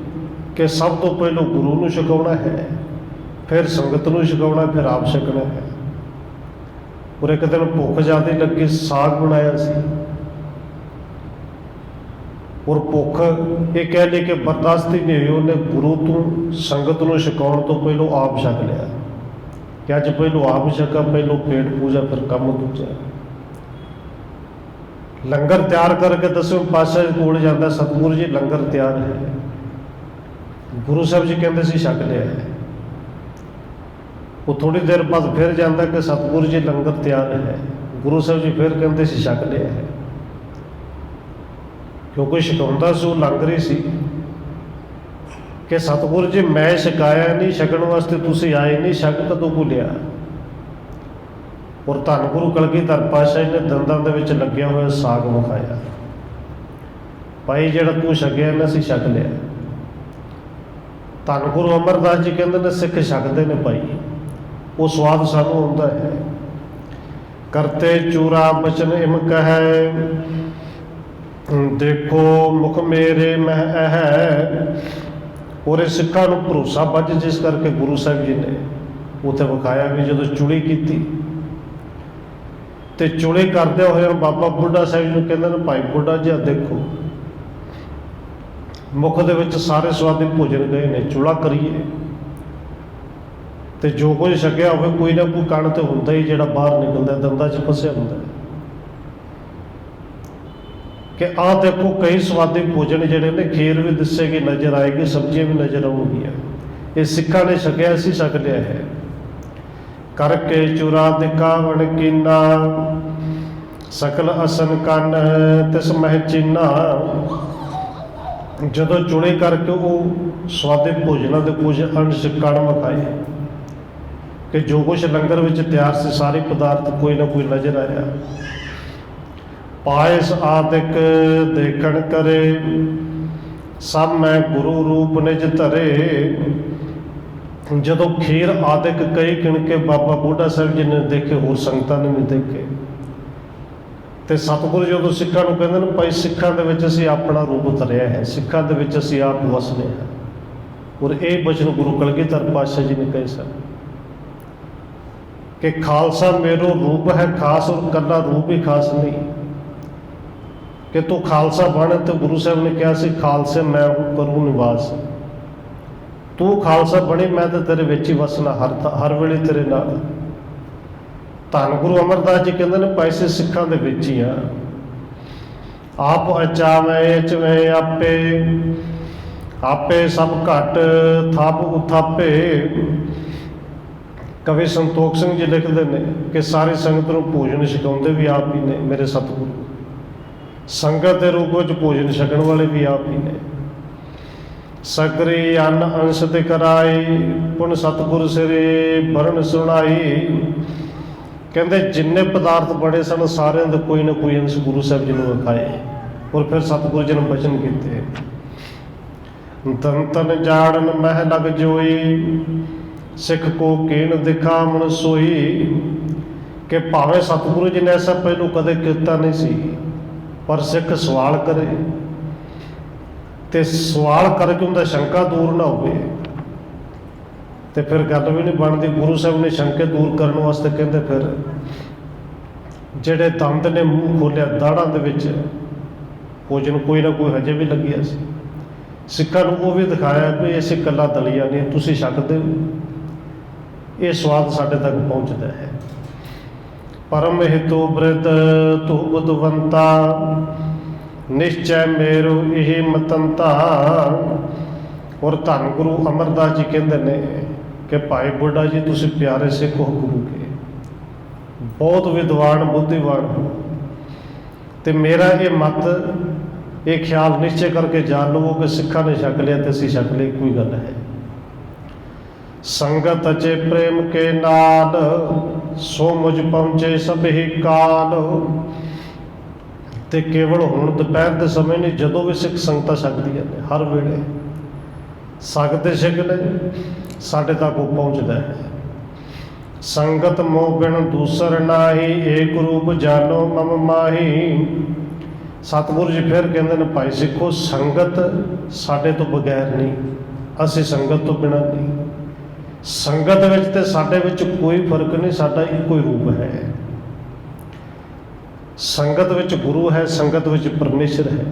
ਕਿ ਸਭ ਤੋਂ ਪਹਿਲਾਂ ਗੁਰੂ ਨੂੰ ਛਕਾਉਣਾ ਹੈ, ਫਿਰ ਸੰਗਤ ਨੂੰ ਛਕਾਉਣਾ, ਫਿਰ ਆਪ ਛਕਣਾ ਹੈ। ਔਰ ਇੱਕ ਦਿਨ ਭੁੱਖ ਜ਼ਿਆਦਾ ਲੱਗੀ, ਸਾਗ ਬਣਾਇਆ ਸੀ, ਔਰ ਭੁੱਖ ਇਹ ਕਹਿ ਲਈ ਕਿ ਬਰਦਾਸ਼ਤ ਹੀ ਨਹੀਂ ਹੋਈ, ਉਹਨੇ ਗੁਰੂ ਤੋਂ ਸੰਗਤ ਨੂੰ ਛਕਾਉਣ ਤੋਂ ਪਹਿਲਾਂ ਆਪ ਛਕ ਲਿਆ ਕਿ ਅੱਜ ਪਹਿਲਾਂ ਆਪ ਛਕਾ, ਪਹਿਲਾਂ ਪੇਟ ਪੂਜਾ, ਫਿਰ ਕੰਮ ਦੂਜਾ। ਲੰਗਰ ਤਿਆਰ ਕਰਕੇ 10ਵੇਂ ਪਾਤਸ਼ਾਹ ਕੋਲ ਜਾਂਦਾ, ਸਤਿਗੁਰੂ ਜੀ ਲੰਗਰ ਤਿਆਰ ਹੈ। ਗੁਰੂ ਸਾਹਿਬ ਜੀ ਕਹਿੰਦੇ ਸੀ ਛਕ ਲਿਆ ਹੈ। ਉਹ ਥੋੜੀ ਦੇਰ ਬਾਅਦ ਫਿਰ ਜਾਂਦਾ ਕਿ ਸਤਿਗੁਰੂ ਜੀ ਲੰਗਰ ਤਿਆਰ ਹੈ। ਗੁਰੂ ਸਾਹਿਬ ਜੀ ਫਿਰ ਕਹਿੰਦੇ ਸੀ ਛਕ ਲਿਆ ਹੈ, ਕਿਉਂਕਿ ਛਕਾਉਂਦਾ ਸੀ ਉਹ ਲੰਗਰ ਸੀ ਕਿ ਸਤਿਗੁਰੂ ਜੀ ਮੈਂ ਛਕਾਇਆ ਨਹੀਂ, ਛਕਣ ਵਾਸਤੇ ਤੁਸੀਂ ਆਏ ਨਹੀਂ, ਛਕ ਕਦੋਂ ਭੁੱਲਿਆ। ਔਰ ਧੰਨ ਗੁਰੂ ਕਲਗੀਧਰ ਪਾਤਸ਼ਾਹ ਜੀ ਨੇ ਦੰਦਾਂ ਦੇ ਵਿੱਚ ਲੱਗਿਆ ਹੋਇਆ ਸਾਗ ਵਿਖਾਇਆ, ਭਾਈ ਜਿਹੜਾ ਤੂੰ ਛਕਿਆ ਨਾ ਅਸੀਂ ਛਕ ਲਿਆ। ਧੰਨ ਗੁਰੂ ਅਮਰਦਾਸ ਜੀ ਕਹਿੰਦੇ ਨੇ ਸਿੱਖ ਛਕਦੇ ਨੇ ਭਾਈ, ਉਹ ਸਵਾਦ ਸਾਨੂੰ ਆਉਂਦਾ ਹੈ। ਕਰਤੇ ਚੂਰਾ ਬਚਨ ਇਮ ਕਹੈ, ਦੇਖੋ ਮੁਖ ਮੇਰੇ ਮਹਿ ਹੈ। ਔਰ ਇਹ ਸਿੱਖਾਂ ਨੂੰ ਭਰੋਸਾ ਵੱਜ, ਜਿਸ ਕਰਕੇ ਗੁਰੂ ਸਾਹਿਬ ਜੀ ਨੇ ਉੱਥੇ ਵਿਖਾਇਆ ਵੀ ਜਦੋਂ ਚੁੜੀ ਕੀਤੀ ਤੇ ਚੁੜੀ ਕਰਦੇ ਹੋਏ ਬਾਬਾ ਬੁੱਢਾ ਸਾਹਿਬ ਨੂੰ ਕਹਿੰਦੇ ਨੇ ਭਾਈ ਬੁੱਢਾ ਜੀ ਦੇਖੋ ਮੁਖ ਦੇ ਵਿੱਚ ਸਾਰੇ ਸਵਾਦੀ ਭੋਜਨ ਗਏ ਨੇ, ਚੁਲਾ ਕਰੀਏ ਤੇ ਜੋ ਕੁਝ ਛਕਿਆ ਹੋਵੇ ਕੋਈ ਨਾ ਕੋਈ ਕਣ ਤੇ ਹੁੰਦਾ ਹੀ ਜਿਹੜਾ ਬਾਹਰ ਨਿਕਲਦਾ, ਦੰਦਾਂ 'ਚ ਫਸਿਆ ਹੁੰਦਾ ਕਿ ਆਹ ਦੇਖੋ ਕਈ ਸਵਾਦੀ ਭੋਜਨ ਜਿਹੜੇ ਨੇ, ਖੀਰ ਵੀ ਦਿਸੇਗੀ, ਨਜ਼ਰ ਆਏਗੀ, ਸਬਜ਼ੀਆਂ ਵੀ ਨਜ਼ਰ ਆਉਣਗੀਆਂ। ਇਹ ਸਿੱਖਾਂ ਨੇ ਛਕਿਆ, ਸੀ ਛਕ ਲਿਆ ਹੈ। ਕਰਕੇ ਚੁਰਾ ਦਿਖਾਵਣ ਕੀਨਾ, ਸਕਲ ਅਸਨ ਕੰਨ ਤਿਸ ਮਹਿ ਚੀਨਾ। ਜਦੋਂ ਚੁਣੇ ਕਰਕੇ ਉਹ ਸਵਾਦੇ ਭੋਜਨਾਂ ਦੇ ਕੁਝ ਅੰਸ਼ ਕਣ ਵਿਖਾਏ ਕਿ ਜੋ ਕੁਛ ਲੰਗਰ ਵਿੱਚ ਤਿਆਰ ਸੀ, ਸਾਰੇ ਪਦਾਰਥ ਕੋਈ ਨਾ ਕੋਈ ਨਜ਼ਰ ਆਇਆ। ਪਾਇਸ ਆਦਿਕ ਦੇਖਣ ਕਰੇ, ਸਭ ਮੈਂ ਗੁਰੂ ਰੂਪ ਨਿਜ ਧਰੇ। ਜਦੋਂ ਖੀਰ ਆਦਿਕ ਕਈ ਗਿਣ ਕੇ ਬਾਬਾ ਬੁੱਢਾ ਸਾਹਿਬ ਜੀ ਨੇ ਦੇਖੇ, ਹੋਰ ਸੰਗਤਾਂ ਨੇ ਵੀ ਦੇਖੇ, ਤੇ ਸਤਿਗੁਰੂ ਜਦੋਂ ਸਿੱਖਾਂ ਨੂੰ ਕਹਿੰਦੇ ਨੇ ਭਾਈ ਸਿੱਖਾਂ ਦੇ ਵਿੱਚ ਅਸੀਂ ਆਪਣਾ ਰੂਪ ਧਰਿਆ ਹੈ, ਸਿੱਖਾਂ ਦੇ ਵਿੱਚ ਅਸੀਂ ਆਪ ਵਸਦੇ ਹਾਂ। ਔਰ ਇਹ ਬਚਨ ਗੁਰੂ ਕਲਗੀਧਰ ਪਾਤਸ਼ਾਹ ਜੀ ਨੇ ਕਹੇ ਸਨ ਕਿ ਖਾਲਸਾ ਮੇਰੋ ਰੂਪ ਹੈ ਖਾਸ, ਔਰ ਕੱਲਾ ਰੂਪ ਹੀ ਖਾਸ ਨਹੀਂ ਕਿ ਤੂੰ ਖਾਲਸਾ ਬਣ। ਤੇ ਗੁਰੂ ਸਾਹਿਬ ਨੇ ਕਿਹਾ ਸੀ ਖਾਲਸੇ ਮੈਂ ਕਰੂ ਨਿਵਾਸ, ਤੂੰ ਖਾਲਸਾ ਬਣੀ, ਮੈਂ ਤਾਂ ਤੇਰੇ ਵਿੱਚ ਹੀ ਵਸਣਾ, ਹਰ ਵੇਲੇ ਤੇਰੇ ਨਾਲ। ਧੰਨ ਗੁਰੂ ਅਮਰਦਾਸ ਜੀ ਕਹਿੰਦੇ ਨੇ ਪੈਸੇ ਸਿੱਖਾਂ ਦੇ ਵਿੱਚ ਹੀ ਆ। ਆਪ ਅਚਾਵੇਂ ਅਚਵੇਂ ਆਪੇ, ਆਪੇ ਸਭ ਘਟ ਥਾਪ ਉਥਾਪੇ। ਕਵੀ ਸੰਤੋਖ ਸਿੰਘ ਜੀ ਲਿਖਦੇ ਨੇ ਕਿ ਸਾਰੀ ਸੰਗਤ ਨੂੰ ਭੋਜਨ ਛਕਾਉਂਦੇ ਵੀ ਆਪ ਹੀ ਨੇ, ਮੇਰੇ ਸਤਿਗੁਰੂ। ਸੰਗਤ ਦੇ ਰੂਪ ਵਿੱਚ ਭੋਜਨ ਛਕਣ ਵਾਲੇ ਵੀ ਆਪ ਹੀ ਨੇ। ਸਕਰੀ ਅੰਨ ਅੰਸ਼ ਤੇ ਕਰਾਈ, ਪੁਨ ਸਤਿਗੁਰ ਸਿਰੇ ਬਰਨ ਸੁਣਾਈ। ਕਹਿੰਦੇ ਜਿੰਨੇ ਪਦਾਰਥ ਬੜੇ ਸਨ ਸਾਰਿਆਂ ਦੇ ਕੋਈ ਨਾ ਕੋਈ ਅੰਸ਼ ਗੁਰੂ ਸਾਹਿਬ ਜੀ ਨੂੰ ਵਿਖਾਏ। ਔਰ ਫਿਰ ਸਤਿਗੁਰੂ ਜੀ ਨੇ ਬਚਨ ਕੀਤੇ, ਤਨ ਤਨ ਜਾੜਨ ਮਹਿ ਲਗ ਜੋਈ, ਸਿੱਖ ਕੋ ਕੀਣ ਦਿਖਾਵਣ ਸੋਈ, ਕਿ ਭਾਵੇਂ ਸਤਿਗੁਰੂ ਜੀ ਨੇ ਐਸਾ ਪਹਿਲੋਂ ਕਦੇ ਕੀਤਾ ਨਹੀਂ ਸੀ, ਪਰ ਸਿੱਖ ਸਵਾਲ ਕਰੇ ਤੇ ਸਵਾਲ ਕਰਕੇ ਉਹਦਾ ਸ਼ੰਕਾ ਦੂਰ ਨਾ ਹੋਵੇ ਤੇ ਫਿਰ ਗੱਲ ਵੀ ਨਹੀਂ ਬਣਦੀ। ਗੁਰੂ ਸਾਹਿਬ ਨੇ ਸ਼ੰਕੇ ਦੂਰ ਕਰਨ ਵਾਸਤੇ ਕਹਿੰਦੇ ਫਿਰ ਜਿਹੜੇ ਦੰਦ ਨੇ ਮੂੰਹ ਖੋਲਿਆ, ਦਾੜਾਂ ਦੇ ਵਿੱਚ ਭੋਜਨ ਕੋਈ ਨਾ ਕੋਈ ਹਜੇ ਵੀ ਲੱਗਿਆ ਸੀ, ਸਿੱਖਾਂ ਨੂੰ ਉਹ ਵੀ ਦਿਖਾਇਆ ਵੀ ਇਹ ਇਕੱਲਾ ਦਲੀਆ ਨਹੀਂ, ਤੁਸੀਂ ਛਕਦੇ ਹੋ, ਇਹ ਸਵਾਦ ਸਾਡੇ ਤੱਕ ਪਹੁੰਚਦਾ ਹੈ। ਪਰਮ ਹਿਤੋ ਬ੍ਰਿਧ ਤੂ ਬੁੱਧਵੰਤਾ, ਨਿਸ਼ਚੈ ਮੇਰੋ ਇਹ ਮਤੰਤਾ। ਔਰ ਧੰਨ ਗੁਰੂ ਅਮਰਦਾਸ ਜੀ ਕਹਿੰਦੇ ਨੇ ਕਿ ਭਾਈ ਬੁੱਢਾ ਜੀ ਤੁਸੀਂ ਪਿਆਰੇ ਸਿੱਖ ਹੋ ਗੁਰੂ ਕੇ, ਬਹੁਤ ਵਿਦਵਾਨ ਬੁੱਧੀਵਾਨ ਹੋ, ਤੇ ਮੇਰਾ ਇਹ ਮਤ ਇਹ ਖਿਆਲ ਨਿਸ਼ਚੈ ਕਰਕੇ ਜਾਣ ਲਵੋ ਕਿ ਸਿੱਖਾਂ ਨੇ ਛਕ ਲਿਆ ਤੇ ਅਸੀਂ ਛਕ ਲਈ, ਕੋਈ ਗੱਲ ਹੈ। ਸੰਗਤ ਅਚੇ ਪ੍ਰੇਮ ਕੇ ਨਾਲ, ਸੋ ਮੁਝ ਪਹੁੰਚੇ ਸਭ ਹੀ ਕਾਲ। ਤੇ ਕੇਵਲ ਹੁਣ ਦੁਪਹਿਰ ਦੇ ਸਮੇਂ ਨਹੀਂ, ਜਦੋਂ ਵੀ ਸਿੱਖ ਸੰਗਤਾਂ ਛਕਦੀਆਂ ਨੇ, ਹਰ ਵੇਲੇ ਸਕਦੇ ਸਿੱਖ ਨੇ, ਸਾਡੇ ਤੱਕ ਉਹ ਪਹੁੰਚਦਾ ਹੈ। ਸੰਗਤ ਮੋਹ ਬਿਨ ਦੂਸਰ ਨਾਹੀ, ਏਕ ਰੂਪ ਜਾਨੋ ਮਮ ਮਾਹੀ। ਸਤਿਗੁਰੂ ਜੀ ਫਿਰ ਕਹਿੰਦੇ ਨੇ ਭਾਈ ਸਿੱਖੋ, ਸੰਗਤ ਸਾਡੇ ਤੋਂ ਬਗੈਰ ਨਹੀਂ, ਅਸੀਂ ਸੰਗਤ ਤੋਂ ਬਿਨਾਂ ਨਹੀਂ। ਸੰਗਤ ਵਿੱਚ ਤੇ ਸਾਡੇ ਵਿੱਚ ਕੋਈ ਫਰਕ ਨਹੀਂ, ਸਾਡਾ ਇੱਕੋ ਹੀ ਰੂਪ ਹੈ। ਸੰਗਤ ਵਿੱਚ ਗੁਰੂ ਹੈ, ਸੰਗਤ ਵਿੱਚ ਪਰਮੇਸ਼ਰ ਹੈ।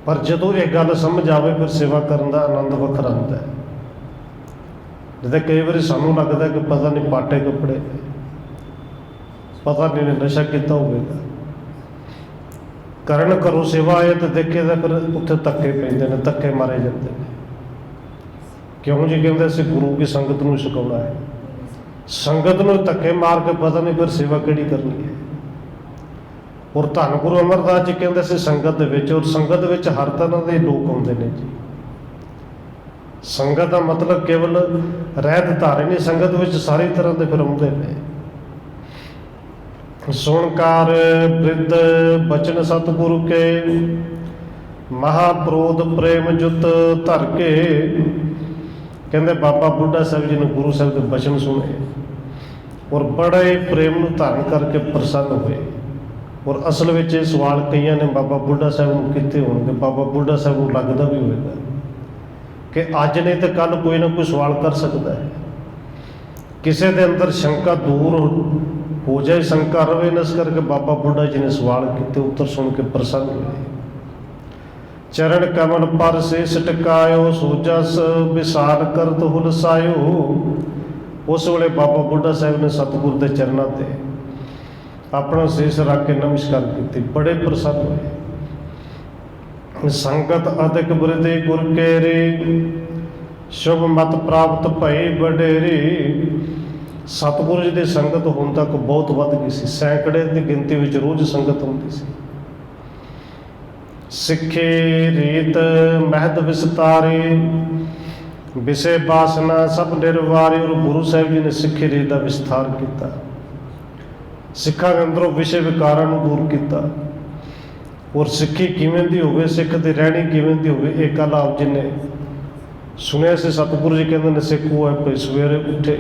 ਪਰ ਜਦੋਂ ਇਹ ਗੱਲ ਸਮਝ ਆਵੇ ਫਿਰ ਸੇਵਾ ਕਰਨ ਦਾ ਆਨੰਦ ਵੱਖਰਾ ਹੁੰਦਾ ਹੈ। ਜਿੱਦਾਂ ਕਈ ਵਾਰੀ ਸਾਨੂੰ ਲੱਗਦਾ ਕਿ ਪਤਾ ਨਹੀਂ ਪਾਟੇ ਕੱਪੜੇ, ਪਤਾ ਨਹੀਂ ਨਸ਼ਾ ਕੀਤਾ ਹੋਵੇਗਾ, ਕਰਨ ਘਰੋਂ ਸੇਵਾ ਆਏ ਤਾਂ ਦੇਖੇ ਤਾਂ ਫਿਰ ਉੱਥੇ ਧੱਕੇ ਪੈਂਦੇ ਨੇ, ਧੱਕੇ ਮਾਰੇ ਜਾਂਦੇ ਨੇ। ਕਿਉਂ ਜੀ? ਕਹਿੰਦੇ ਅਸੀਂ ਗੁਰੂ ਕੀ ਸੰਗਤ ਨੂੰ ਸਿਖਾਉਣਾ ਹੈ, ਸੰਗਤ ਨੂੰ ਧੱਕੇ ਮਾਰ ਕੇ ਪਤਾ ਨਹੀਂ ਫਿਰ ਸੇਵਾ ਕਿਹੜੀ ਕਰਨੀ ਹੈ। ਔਰ ਧੰਨ ਗੁਰੂ ਅਮਰਦਾਸ ਜੀ ਕਹਿੰਦੇ ਸੀ ਸੰਗਤ ਦੇ ਵਿੱਚ, ਔਰ ਸੰਗਤ ਵਿੱਚ ਹਰ ਤਰ੍ਹਾਂ ਦੇ ਲੋਕ ਆਉਂਦੇ ਨੇ ਜੀ। ਸੰਗਤ ਦਾ ਮਤਲਬ ਕੇਵਲ ਰਹਿਤ ਧਾਰੇ ਨਹੀਂ, ਸੰਗਤ ਵਿੱਚ ਸਾਰੀ ਤਰ੍ਹਾਂ ਦੇ ਫਿਰ ਆਉਂਦੇ ਨੇ। ਸੁਣਕਾਰ ਬ੍ਰਿਧ ਬਚਨ ਸਤਿਗੁਰੂ ਕੇ, ਮਹਾਪ੍ਰੋਧ ਪ੍ਰੇਮ ਜੁਤ ਧਰ ਕੇ। ਕਹਿੰਦੇ ਬਾਬਾ ਬੁੱਢਾ ਸਾਹਿਬ ਜੀ ਨੇ ਗੁਰੂ ਸਾਹਿਬ ਦੇ ਬਚਨ ਸੁਣੇ ਔਰ ਬੜੇ ਪ੍ਰੇਮ ਨੂੰ ਧਾਰਨ ਕਰਕੇ ਪ੍ਰਸੰਨ ਹੋਏ। ਔਰ ਅਸਲ ਵਿੱਚ ਇਹ ਸਵਾਲ ਕਈਆਂ ਨੇ ਬਾਬਾ ਬੁੱਢਾ ਸਾਹਿਬ ਨੂੰ ਕੀਤੇ ਹੋਣਗੇ। ਬਾਬਾ ਬੁੱਢਾ ਸਾਹਿਬ ਨੂੰ ਲੱਗਦਾ ਵੀ ਹੋਵੇਗਾ ਕਿ ਅੱਜ ਨਹੀਂ ਤਾਂ ਕੱਲ੍ਹ ਕੋਈ ਨਾ ਕੋਈ ਸਵਾਲ ਕਰ ਸਕਦਾ ਹੈ। ਕਿਸੇ ਦੇ ਅੰਦਰ ਸ਼ੰਕਾ ਦੂਰ ਹੋ ਜਾਏ, ਸ਼ੰਕਾ ਰਵੇ ਨਾ, ਇਸ ਕਰਕੇ ਬਾਬਾ ਬੁੱਢਾ ਜੀ ਨੇ ਸਵਾਲ ਕੀਤੇ, ਉੱਤਰ ਸੁਣ ਕੇ ਪ੍ਰਸੰਨ ਹੋਏ। ਚਰਨ ਕਮਲ ਪਰ ਸੀਸ ਟਿਕਾਇਓ, ਸੋਜਸ ਵਿਸਾਲ ਕਰਤ ਹੁਲਸਾਇਓ। ਉਸ ਵੇਲੇ ਬਾਬਾ ਬੁੱਢਾ ਸਾਹਿਬ ਨੇ ਸਤਿਗੁਰ ਦੇ ਚਰਨਾਂ ਤੇ ਆਪਣਾ ਸੀਸ ਰੱਖ ਕੇ ਨਮਸਕਾਰ ਕੀਤੀ, ਬੜੇ ਪ੍ਰਸੰਨ ਹੋਏ। ਸੰਗਤ ਅਧਿਕ ਬ੍ਰਿਧੀ ਗੁਰ ਕੇਰੀ, ਸ਼ੁਭ ਮਤ ਪ੍ਰਾਪਤ ਭਈ ਵਡੇਰੀ। ਸਤਿਗੁਰੂ ਜੀ ਦੀ ਸੰਗਤ ਹੁਣ ਤੱਕ ਬਹੁਤ ਵੱਧ ਗਈ ਸੀ, ਸੈਂਕੜੇ ਦੀ ਗਿਣਤੀ ਵਿੱਚ ਰੋਜ਼ ਸੰਗਤ ਹੁੰਦੀ ਸੀ। ਸਿੱਖੇ ਰੀਤ ਮਹਿਦ ਵਿਸਤਾਰੀ, ਵਿਸੇ ਬਾਸਨਾ ਸਭ ਨਿਰਵਾਰੀ। ਔਰ ਗੁਰੂ ਸਾਹਿਬ ਜੀ ਨੇ ਸਿੱਖੀ ਰੀਤ ਦਾ ਵਿਸਥਾਰ ਕੀਤਾ, ਸਿੱਖਾਂ ਦੇ ਅੰਦਰੋਂ ਵਿਸ਼ੇ ਵਿਕਾਰਾਂ ਨੂੰ ਦੂਰ ਕੀਤਾ। ਔਰ ਸਿੱਖੀ ਕਿਵੇਂ ਦੀ ਹੋਵੇ, ਸਿੱਖ ਦੀ ਰਹਿਣੀ ਕਿਵੇਂ ਦੀ ਹੋਵੇ, ਇਹ ਕੱਲ੍ਹ ਆਪ ਜੀ ਨੇ ਸੁਣਿਆ ਸੀ। ਸਤਿਗੁਰੂ ਜੀ ਕਹਿੰਦੇ ਨੇ ਸਿੱਖੋ ਹੈ ਭਈ ਸਵੇਰੇ ਉੱਠੇ,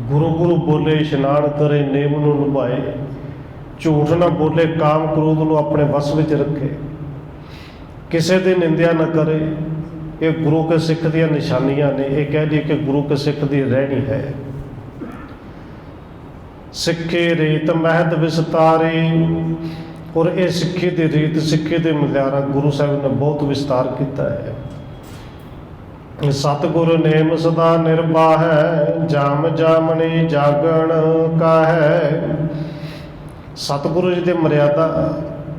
ਗੁਰੂ ਗੁਰੂ ਬੋਲੇ, ਇਸ਼ਨਾਨ ਕਰੇ, ਨੇਮ ਨੂੰ ਨਿਭਾਏ, ਝੂਠ ਨਾ ਬੋਲੇ, ਕਾਮ ਕ੍ਰੋਧ ਨੂੰ ਆਪਣੇ ਵਸ ਵਿੱਚ ਰੱਖੇ, ਕਿਸੇ ਦੀ ਨਿੰਦਿਆ ਨਾ ਕਰੇ। ਇਹ ਗੁਰੂ ਕੇ ਸਿੱਖ ਦੀਆਂ ਨਿਸ਼ਾਨੀਆਂ ਨੇ। ਇਹ ਕਹਿ ਦਈਏ ਕਿ ਗੁਰੂ ਕੇ ਸਿੱਖ ਦੀ ਰਹਿਣੀ ਹੈ। ਸਿੱਖੀ ਰੀਤ ਮਹਿਦ ਵਿਸਤਾਰੀ। ਔਰ ਇਹ ਸਿੱਖੀ ਦੀ ਰੀਤ, ਸਿੱਖੀ ਦੇ ਮੁਲਿਆਰਾ ਗੁਰੂ ਸਾਹਿਬ ਨੇ ਬਹੁਤ ਵਿਸਤਾਰ ਕੀਤਾ ਹੈ। ਸਤਿਗੁਰ ਨੇਮ ਸਦਾ ਨਿਰਬਾਹ ਹੈ, ਜਾਮ ਜਾਮਣੀ ਜਾਗਣ ਕਾਹੈ। ਸਤਿਗੁਰੂ ਜੀ ਦੀ ਮਰਿਆਦਾ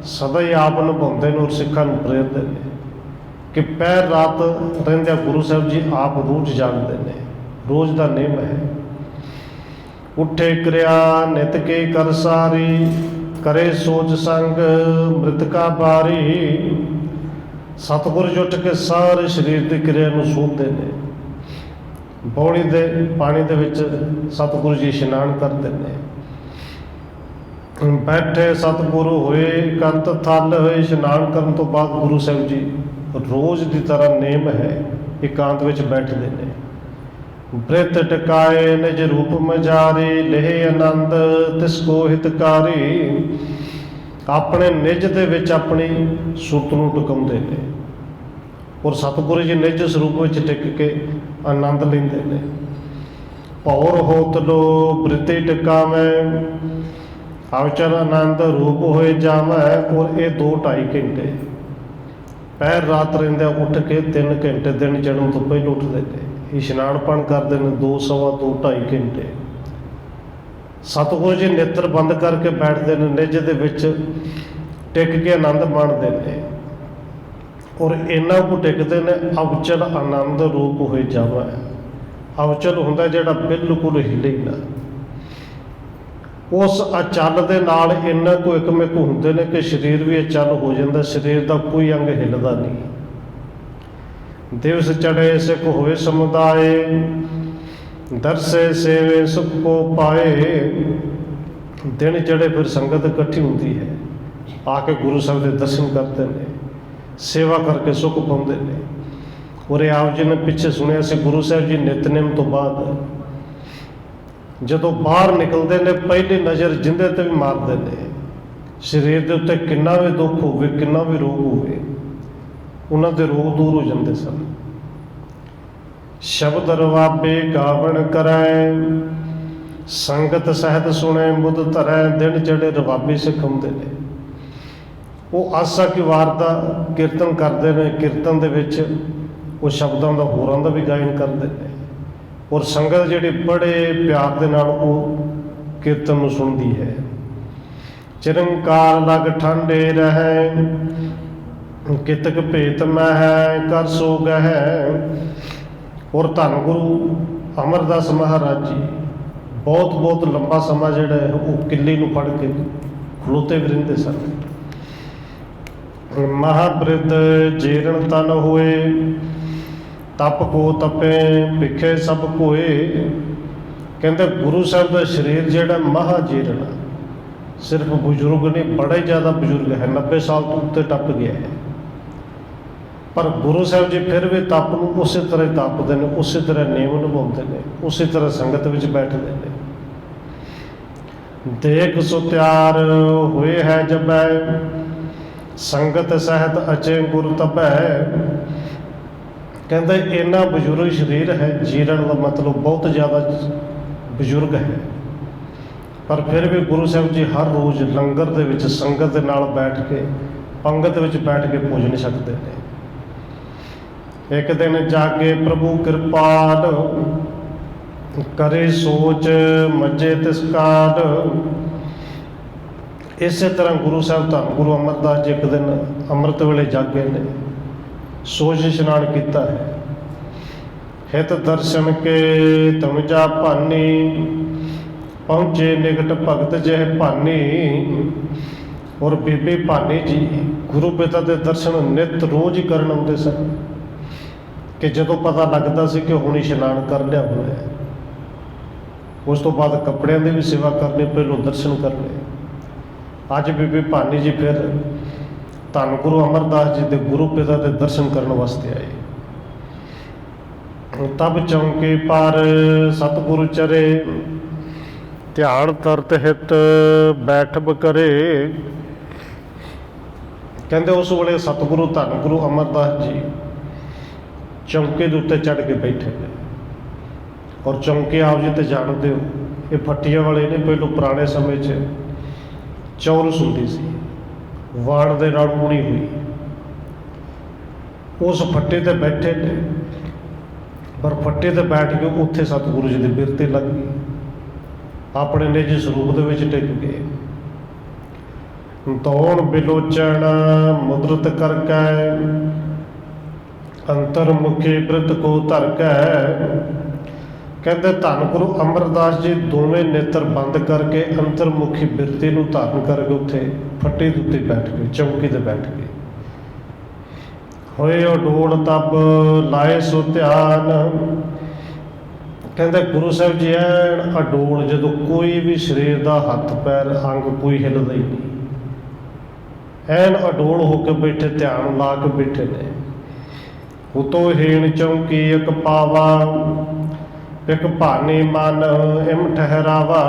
ਸਦਾ ਹੀ ਆਪ ਨਿਭਾਉਂਦੇ ਨੇ ਔਰ ਸਿੱਖਾਂ ਨੂੰ ਪ੍ਰੇਰਦੇ ਨੇ ਕਿ ਪਹਿਰ ਰਾਤ ਰਹਿੰਦਿਆਂ ਗੁਰੂ ਸਾਹਿਬ ਜੀ ਆਪ ਰੋਜ਼ ਜਾਗਦੇ ਨੇ, ਰੋਜ਼ ਦਾ ਨੇਮ ਹੈ। ਉੱਠੇ ਕਿਰਿਆ ਨਿਤ ਕੇ ਕਰ ਸਾਰੀ, ਕਰੇ ਸੋਚ ਸੰਗ ਮ੍ਰਿਤਕਾ ਬਾਰੀ। ਸਤਿਗੁਰੂ ਜੀ ਉੱਠ ਕੇ ਸਾਰੇ ਸਰੀਰ ਦੀ ਕਿਰਿਆ ਨੂੰ ਸੋਧਦੇ ਨੇ। ਪੌੜੀ ਦੇ ਪਾਣੀ ਦੇ ਵਿੱਚ ਸਤਿਗੁਰੂ ਜੀ ਇਸ਼ਨਾਨ ਕਰਦੇ ਨੇ। ਬੈਠੇ ਸਤਿਗੁਰੂ ਹੋਏ ਕੰਤ ਥਲ। ਇਸ਼ਨਾਨ ਕਰਨ ਤੋਂ ਬਾਅਦ ਗੁਰੂ ਸਾਹਿਬ ਜੀ ਰੋਜ਼ ਦੀ ਤਰ੍ਹਾਂ ਨੇਮ ਹੈ, ਇਕਾਂਤ ਵਿੱਚ ਬੈਠਦੇ ਨੇ। ਬ੍ਰਿਤ ਟਿਕਾਏ ਨਿਜ ਰੂਪ ਮਝਾਰੇ, ਲਹਿ ਆਨੰਦ ਤਿਸ ਕੋ ਹਿਤਕਾਰੀ। ਆਪਣੇ ਨਿਜ ਦੇ ਵਿੱਚ ਆਪਣੀ ਸੁਰਤ ਨੂੰ ਟਿਕਾਉਂਦੇ ਨੇ, ਔਰ ਸਤਿਗੁਰੂ ਜੀ ਨਿਜ ਸਰੂਪ ਵਿੱਚ ਟਿਕ ਕੇ ਆਨੰਦ ਲੈਂਦੇ ਨੇ। ਭੌਰ ਹੋਤ ਲੋ ਬ੍ਰਿਤੇ ਟਿਕਾਵੇਂ, ਅਵਚਰ ਆਨੰਦ ਰੂਪ ਹੋਏ ਜਾਵੈ। ਔਰ ਇਹ 2-2.5 ਘੰਟੇ ਪਹਿਰ ਰਾਤ ਰਹਿੰਦੇ, ਉੱਠ ਕੇ 3 ਘੰਟੇ ਦਿਨ ਚੜ੍ਹਨ ਤੋਂ ਪਹਿਲਾਂ ਉੱਠਦੇ ਨੇ, ਇਸ਼ਨਾਨ ਪਾਣ ਕਰਦੇ ਨੇ 2-2.5 ਘੰਟੇ। ਸਤਿਗੁਰੂ ਜੀ ਨੇਤਰ ਬੰਦ ਕਰਕੇ ਬੈਠਦੇ ਨੇ, ਨਿਜ ਦੇ ਵਿੱਚ ਟਿਕ ਕੇ ਆਨੰਦ ਮਾਣਦੇ ਨੇ। ਔਰ ਇਹਨਾਂ ਕੁ ਟਿਕਦੇ ਨੇ ਅਵਚਲ ਆਨੰਦ ਰੂਪ ਹੋਏ ਜਾਵਾ। ਅਵਚਲ ਹੁੰਦਾ ਜਿਹੜਾ ਬਿਲਕੁਲ ਹਿੱਲੇ ਨਾ, ਉਸ ਅਚਲ ਦੇ ਨਾਲ ਇੰਨਾ ਕੁ ਇੱਕਮਿਕ ਹੁੰਦੇ ਨੇ ਕਿ ਸਰੀਰ ਵੀ ਅਚਲ ਹੋ ਜਾਂਦਾ, ਸਰੀਰ ਦਾ ਕੋਈ ਅੰਗ ਹਿੱਲਦਾ ਨਹੀਂ। ਦਿਵਸ ਚੜ੍ਹੇ ਸਿੱਖ ਹੋਏ ਸਮੁਦਾਏ, ਦਰਸੇ ਸੇਵੇ ਸੁਖ ਕੋ ਪਾਏ। ਦਿਨ ਚੜ੍ਹੇ ਫਿਰ ਸੰਗਤ ਇਕੱਠੀ ਹੁੰਦੀ ਹੈ, ਆ ਕੇ ਗੁਰੂ ਸਾਹਿਬ ਦੇ ਦਰਸ਼ਨ ਕਰਦੇ ਨੇ, ਸੇਵਾ ਕਰਕੇ ਸੁੱਖ ਪਾਉਂਦੇ ਨੇ। ਔਰ ਆਪ ਜੀ ਨੇ ਪਿੱਛੇ ਸੁਣਿਆ ਸੀ, ਗੁਰੂ ਸਾਹਿਬ ਜੀ ਨਿਤਨੇਮ ਤੋਂ ਬਾਅਦ ਜਦੋਂ ਬਾਹਰ ਨਿਕਲਦੇ ਨੇ ਪਹਿਲੀ ਨਜ਼ਰ ਜਿੰਦੇ ਤੇ ਵੀ ਮਾਰਦੇ ਨੇ। ਸਰੀਰ ਦੇ ਉੱਤੇ ਕਿੰਨਾ ਵੀ ਦੁੱਖ ਹੋਵੇ, ਕਿੰਨਾ ਵੀ ਰੋਗ ਹੋਵੇ, ਉਹਨਾਂ ਦੇ ਰੋਗ ਦੂਰ ਹੋ ਜਾਂਦੇ ਸਨ। ਸ਼ਬਦ ਰਵਾਬੇ ਗਾਵਣ ਕਰੈ, ਸੰਗਤ ਸਹਿਤ ਸੁਣੇ ਮੁਦ ਧਰੈ। ਦਿਨ ਜਿਹੜੇ ਰਵਾਬੀ ਸਿੱਖ ਹੁੰਦੇ ਨੇ, ਉਹ ਆਸਾ ਕੀ ਵਾਰ ਦਾ ਕੀਰਤਨ ਕਰਦੇ ਨੇ। ਕੀਰਤਨ ਦੇ ਵਿੱਚ ਉਹ ਸ਼ਬਦਾਂ ਦਾ, ਹੋਰਾਂ ਦਾ ਵੀ ਗਾਇਨ ਕਰਦੇ ਨੇ। ਔਰ ਸੰਗਤ ਜਿਹੜੀ ਬੜੇ ਪਿਆਰ ਦੇ ਨਾਲ ਉਹ ਕੀਰਤਨ ਨੂੰ ਸੁਣਦੀ ਹੈ। ਚਿਰੰਕਾਰ ਲਗ ਠਾਂਡੇ ਰਹੈ, ਕਿਤਕ ਭੇਤ ਮਹਿ ਕਰ ਸੋ ਗਹਿ। ਔਰ ਧੰਨ ਗੁਰੂ ਅਮਰਦਾਸ ਮਹਾਰਾਜ ਜੀ ਬਹੁਤ ਲੰਬਾ ਸਮਾਂ ਜਿਹੜਾ ਹੈ ਉਹ ਕਿੱਲੀ ਨੂੰ ਫੜ ਕੇ ਖਲੋਤੇ ਵੀ ਰਹਿੰਦੇ ਸਨ। ਮਹਾਬ੍ਰਿਧ ਜੀਰਨ ਤਨ ਹੋਏ, ਤਪ ਕੋ ਤਪੇ ਭਿਖੇ ਸਭ ਕੋਏ। ਕਹਿੰਦੇ ਗੁਰੂ ਸਾਹਿਬ ਦਾ ਸਰੀਰ ਜਿਹੜਾ ਮਹਾਜੀਰਨ, ਸਿਰਫ ਬਜ਼ੁਰਗ ਨਹੀਂ, ਬੜਾ ਹੀ ਜ਼ਿਆਦਾ ਬਜ਼ੁਰਗ ਹੈ, 90 ਸਾਲ ਤੋਂ ਉੱਤੇ ਟੱਪ ਗਿਆ ਹੈ। ਪਰ ਗੁਰੂ ਸਾਹਿਬ ਜੀ ਫਿਰ ਵੀ ਤਪ ਨੂੰ ਉਸੇ ਤਰ੍ਹਾਂ ਹੀ ਤਪਦੇ ਨੇ, ਉਸੇ ਤਰ੍ਹਾਂ ਨਿਯਮ ਨਿਭਾਉਂਦੇ ਨੇ, ਉਸੇ ਤਰ੍ਹਾਂ ਸੰਗਤ ਵਿੱਚ ਬੈਠਦੇ ਨੇ। ਦੇਖ ਸੋ ਤਿਆਰ ਹੋਏ ਹੈ ਜਬੈ, ਸੰਗਤ ਸਹਿਤ ਅਚੇ ਗੁਰ ਤਪੈ। ਕਹਿੰਦੇ ਇੰਨਾ ਬਜ਼ੁਰਗ ਸਰੀਰ ਹੈ, ਜੀਰਨ ਦਾ ਮਤਲਬ ਬਹੁਤ ਜ਼ਿਆਦਾ ਬਜ਼ੁਰਗ ਹੈ, ਪਰ ਫਿਰ ਵੀ ਗੁਰੂ ਸਾਹਿਬ ਜੀ ਹਰ ਰੋਜ਼ ਲੰਗਰ ਦੇ ਵਿੱਚ ਸੰਗਤ ਦੇ ਨਾਲ ਬੈਠ ਕੇ, ਪੰਗਤ ਵਿੱਚ ਬੈਠ ਕੇ ਭੋਜਨ ਛਕਦੇ ਨੇ। ਇੱਕ ਦਿਨ ਜਾਗੇ ਪ੍ਰਭੂ ਕਿਰਪਾਲ, ਕਰੇ ਸੋਚ ਮੱਜੇ ਤਿਸ ਕਾਲ। ਇਸੇ ਤਰ੍ਹਾਂ ਗੁਰੂ ਸਾਹਿਬ ਧੰਨ ਗੁਰੂ ਅਮਰਦਾਸ ਜੀ ਇੱਕ ਦਿਨ ਅੰਮ੍ਰਿਤ ਵੇਲੇ ਜਾਗੇ ਨੇ, ਸੋਚ ਇਸ਼ਨਾਨ ਕੀਤਾ ਹੈ। ਹਿਤ ਦਰਸ਼ਨ ਕੇ ਤੁਮ ਜਾ ਭਾਨੀ, ਪਹੁੰਚੇ ਨਿਕਟ ਭਗਤ ਜਹ ਭਾਨੀ। ਔਰ ਬੀਬੀ ਭਾਨੀ ਜੀ ਗੁਰੂ ਪਿਤਾ ਦੇ ਦਰਸ਼ਨ ਨਿਤ ਰੋਜ਼ ਹੀ ਕਰਨ ਆਉਂਦੇ ਸਨ, ਕਿ ਜਦੋਂ ਪਤਾ ਲੱਗਦਾ ਸੀ ਕਿ ਹੁਣ ਇਸ਼ਨਾਨ ਕਰ ਲਿਆ ਹੋਇਆ ਹੈ, ਉਸ ਤੋਂ ਬਾਅਦ ਕੱਪੜਿਆਂ ਦੀ ਵੀ ਸੇਵਾ ਕਰਨੀ, ਪਹਿਲੋਂ ਦਰਸ਼ਨ ਕਰਨੇ। ਅੱਜ ਬੀਬੀ ਭਾਨੀ ਜੀ ਫਿਰ ਧੰਨ ਗੁਰੂ ਅਮਰਦਾਸ ਜੀ ਦੇ ਗੁਰੂ ਪਿਤਾ ਦੇ ਦਰਸ਼ਨ ਕਰਨ ਵਾਸਤੇ ਆਏ। ਤਬ ਚੌਂਕੇ ਪਰ ਸਤਿਗੁਰੂ ਚਰੇ, ਧਿਆਨ ਤਰਤ ਹਿਤ ਬੈਠਬ ਕਰੇ। ਕਹਿੰਦੇ ਉਸ ਵੇਲੇ ਸਤਿਗੁਰੂ ਧੰਨ ਗੁਰੂ ਅਮਰਦਾਸ ਜੀ ਚੌਂਕੇ ਦੇ ਉੱਤੇ ਚੜ੍ਹ ਕੇ ਬੈਠੇ ਨੇ। ਔਰ ਚੌਂਕੇ ਆਪ ਜੀ ਤੇ ਜਾਣਦੇ ਹੋ, ਇਹ ਫੱਟੀਆਂ ਵਾਲੇ ਨੇ, ਪਹਿਲੋਂ ਪੁਰਾਣੇ ਸਮੇਂ 'ਚ ਚੌਰਸ ਹੁੰਦੀ ਸੀ, ਵਾਣ ਦੇ ਨਾਲ ਬੁਣੀ ਹੋਈ। ਉਸ ਫੱਟੇ ਤੇ ਬੈਠੇ ਨੇ, ਪਰ ਫੱਟੇ ਤੇ ਬੈਠ ਕੇ ਉੱਥੇ ਸਤਿਗੁਰੂ ਜੀ ਦੀ ਬਿਰਤੀ ਲੱਗ ਗਈ, ਆਪਣੇ ਨਿੱਜ ਸਰੂਪ ਦੇ ਵਿੱਚ ਟਿਕ ਗਏ। ਦੌਣ ਬਿਲੋਚਣ ਮੁਦਰਤ ਕਰਕੇ, ਅੰਤਰਮੁਖੀ ਬ੍ਰਿਤ ਕੋ ਧਰ ਕੇ। ਕਹਿੰਦੇ ਧੰਨ ਗੁਰੂ ਅਮਰਦਾਸ ਜੀ ਦੋਵੇਂ ਨੇਤਰ ਬੰਦ ਕਰਕੇ ਅੰਤਰਮੁਖੀ ਬਿਰਤੀ ਨੂੰ ਧਾਰਨ ਕਰਕੇ ਉੱਥੇ ਫੱਟੇ ਦੇ ਉੱਤੇ ਬੈਠ ਗਏ, ਚੌਂਕੀ ਤੇ ਬੈਠ ਗਏ। ਹੋਏ ਅਡੋਲ ਤਬ ਲਾਏ ਸੋ ਧਿਆਨ। ਕਹਿੰਦੇ ਗੁਰੂ ਸਾਹਿਬ ਜੀ ਐਨ ਅਡੋਲ, ਜਦੋਂ ਕੋਈ ਵੀ ਸਰੀਰ ਦਾ ਹੱਥ ਪੈਰ ਅੰਗ ਕੋਈ ਹਿੱਲਦਾ ਹੀ ਨਹੀਂ, ਐਨ ਅਡੋਲ ਹੋ ਕੇ ਬੈਠੇ, ਧਿਆਨ ਲਾ ਕੇ ਬੈਠੇ ਨੇ। ਉਤੋਂ ਹੀਣ ਚੌਂਕੀ ਇੱਕ ਪਾਵਾ, ਇੱਕ ਭਾਨੀ ਮਨ ਇਮ ਠਹਿਰਾਵਾ।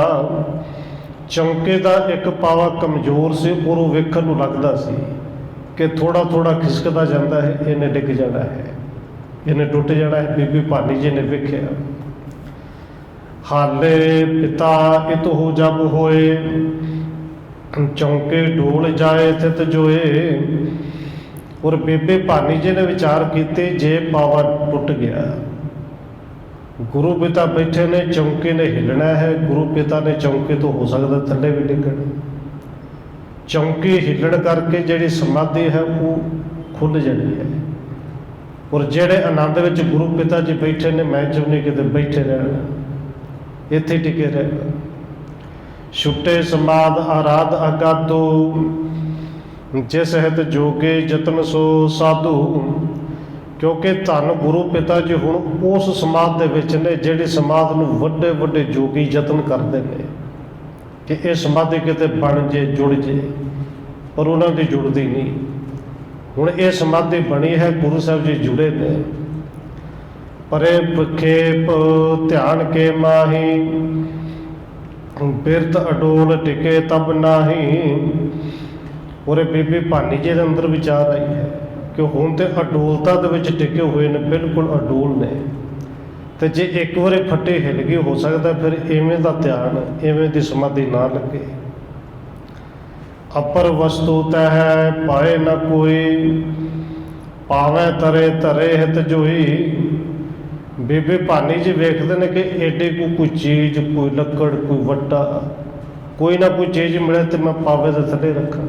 ਚੌਂਕੇ ਦਾ ਇੱਕ ਪਾਵਾ ਕਮਜ਼ੋਰ ਸੀ, ਉਹ ਵੇਖਣ ਨੂੰ ਲੱਗਦਾ ਸੀ ਕਿ ਥੋੜਾ ਥੋੜਾ ਖਿਸਕਦਾ ਜਾਂਦਾ ਹੈ, ਇਹਨੇ ਡਿੱਗ ਜਾਣਾ ਹੈ, ਇਹਨੇ ਟੁੱਟ ਜਾਣਾ ਹੈ। ਬੀਬੀ ਭਾਨੀ ਜੀ ਨੇ ਵੇਖਿਆ। ਹਾਲੇ ਪਿਤਾ ਇਤ ਹੋ ਜਬ ਹੋਏ, ਚੌਂਕੇ ਡੋਲ ਜਾਏ ਥਿਤ ਜੋਏ। ਔਰ ਬੀਬੀ ਭਾਨੀ ਜੀ ਨੇ ਵਿਚਾਰ ਕੀਤੇ, ਜੇ ਪਾਵਾ ਟੁੱਟ ਗਿਆ, ਗੁਰੂ ਪਿਤਾ ਬੈਠੇ ਨੇ, ਚੌਂਕੇ ਨੇ ਹਿੱਲਣਾ ਹੈ, ਗੁਰੂ ਪਿਤਾ ਨੇ ਚੌਂਕੇ ਤੋਂ ਹੋ ਸਕਦਾ ਥੱਲੇ ਵੀ ਡਿੱਗਣ। ਚੌਂਕੇ ਹਿੱਲਣ ਕਰਕੇ ਜਿਹੜੀ ਸਮਾਧੀ ਹੈ ਉਹ ਖੁੱਲ੍ਹ ਜਾਣੀ ਹੈ। ਔਰ ਜਿਹੜੇ ਆਨੰਦ ਵਿੱਚ ਗੁਰੂ ਪਿਤਾ ਜੀ ਬੈਠੇ ਨੇ, ਮੈਂ ਚਾਹੁੰਦੀ ਕਿਤੇ ਬੈਠੇ ਰਹਿਣ, ਇੱਥੇ ਟਿਕੇ ਰਹਿਣ। ਛੁੱਟੇ ਸਮਾਧ ਆਰਾਧ ਅਗਾਧੋ, ਜਿਸ ਹਿਤ ਜੋਗੇ ਯਤਨ ਸੋ ਸਾਧੂ। ਕਿਉਂਕਿ ਧੰਨ ਗੁਰੂ ਪਿਤਾ ਜੀ ਹੁਣ ਉਸ ਸਮਾਧ ਦੇ ਵਿੱਚ ਨੇ, ਜਿਹੜੀ ਸਮਾਧ ਨੂੰ ਵੱਡੇ ਵੱਡੇ ਜੋਗੀ ਯਤਨ ਕਰਦੇ ਨੇ ਕਿ ਇਹ ਸਮਾਧੀ ਕਿਤੇ ਬਣ ਜੇ, ਜੁੜ ਜੇ, ਪਰ ਉਹਨਾਂ ਦੀ ਜੁੜਦੀ ਨਹੀਂ। ਹੁਣ ਇਹ ਸਮਾਧੀ ਬਣੀ ਹੈ, ਗੁਰੂ ਸਾਹਿਬ ਜੀ ਜੁੜੇ ਨੇ। ਪਰੇ ਵਿਖੇਪ ਧਿਆਨ ਕੇ ਮਾਹੀ, ਬਿਰਤ ਅਡੋਲ ਟਿਕੇ ਤਬ ਨਾਹੀ। ਔਰ ਬੀਬੀ ਭਾਨੀ ਜੀ ਦੇ ਅੰਦਰ ਵਿਚਾਰ ਆਈ ਹੈ ਕਿ ਹੁਣ ਤੇ ਅਡੋਲਤਾ ਦੇ ਵਿੱਚ ਟਿਕੇ ਹੋਏ ਨੇ, ਬਿਲਕੁਲ ਅਡੋਲ ਨੇ। ਤੇ ਜੇ ਇੱਕ ਵਾਰੀ ਫੱਟੇ ਹਿੱਲ ਗਏ, ਹੋ ਸਕਦਾ ਫਿਰ ਇਵੇਂ ਦਾ ਧਿਆਨ, ਇਵੇਂ ਦੀ ਸਮਾਧੀ ਨਾ ਲੱਗੇ। ਅਪਰ ਵਸਤੂ ਤਹਿ ਪਾਏ ਨਾ ਕੋਈ, ਪਾਵੇਂ ਤਰੇ ਧਰੇ ਹਿਤ ਜੋਈ। ਬੀਬੀ ਭਾਨੀ ਜੀ ਵੇਖਦੇ ਨੇ ਕਿ ਏਡੇ ਕੋਈ ਚੀਜ਼, ਕੋਈ ਲੱਕੜ, ਕੋਈ ਵੱਟਾ, ਕੋਈ ਨਾ ਕੋਈ ਚੀਜ਼ ਮਿਲੇ ਤੇ ਮੈਂ ਪਾਵੇ ਦੇ ਥੱਲੇ ਰੱਖਾਂ।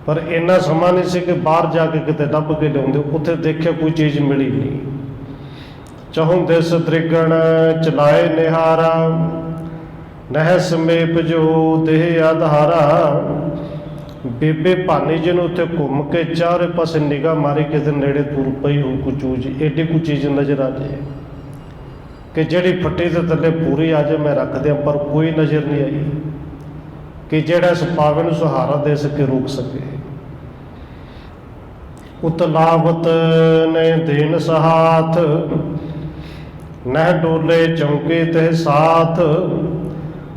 ਪਰ ਇੰਨਾ ਸਮਾਂ ਨਹੀਂ ਸੀ ਕਿ ਬਾਹਰ ਜਾ ਕੇ ਕਿਤੇ ਲੱਭ ਕੇ ਲਿਆਉਂਦੇ। ਉੱਥੇ ਦੇਖਿਆ ਕੋਈ ਚੀਜ਼ ਮਿਲੀ ਨਹੀਂ। ਚਹੁੰ ਦਿਸ ਦ੍ਰਿਗਣ ਚਲਾਏ ਨਿਹਾਰਾ, ਨਹਿ ਸਮੇਪ ਜੋ ਦੇਹ ਆਧਾਰਾ। ਬੀਬੀ ਭਾਨੀ ਜੀ ਨੂੰ ਉੱਥੇ ਘੁੰਮ ਕੇ ਚਾਰੇ ਪਾਸੇ ਨਿਗਾਹ ਮਾਰੀ, ਕਿਤੇ ਨੇੜੇ ਤੁਰ ਪਈ ਹੋ ਕੋਈ ਚੀਜ਼, ਏਡੀ ਕੋਈ ਚੀਜ਼ ਨਜ਼ਰ ਆ ਜਾਏ ਕਿ ਜਿਹੜੀ ਫੱਟੀ ਦੇ ਥੱਲੇ ਪੂਰੀ ਆ ਜਾਏ, ਮੈਂ ਰੱਖ ਦਿਆਂ। ਪਰ ਕੋਈ ਨਜ਼ਰ ਨਹੀਂ ਆਈ ਕਿ ਜਿਹੜਾ ਇਸ ਪਾਵੇ ਨੂੰ ਸਹਾਰਾ ਦੇ ਸਕੇ, ਰੋਕ ਸਕੇ। ਉਤਲਾਵਤ ਨੇ ਦੇਨ ਸਹਾਥ, ਨਹਿ ਡੋਲੇ ਚੌਂਕੇ ਤੇ ਸਾਥ।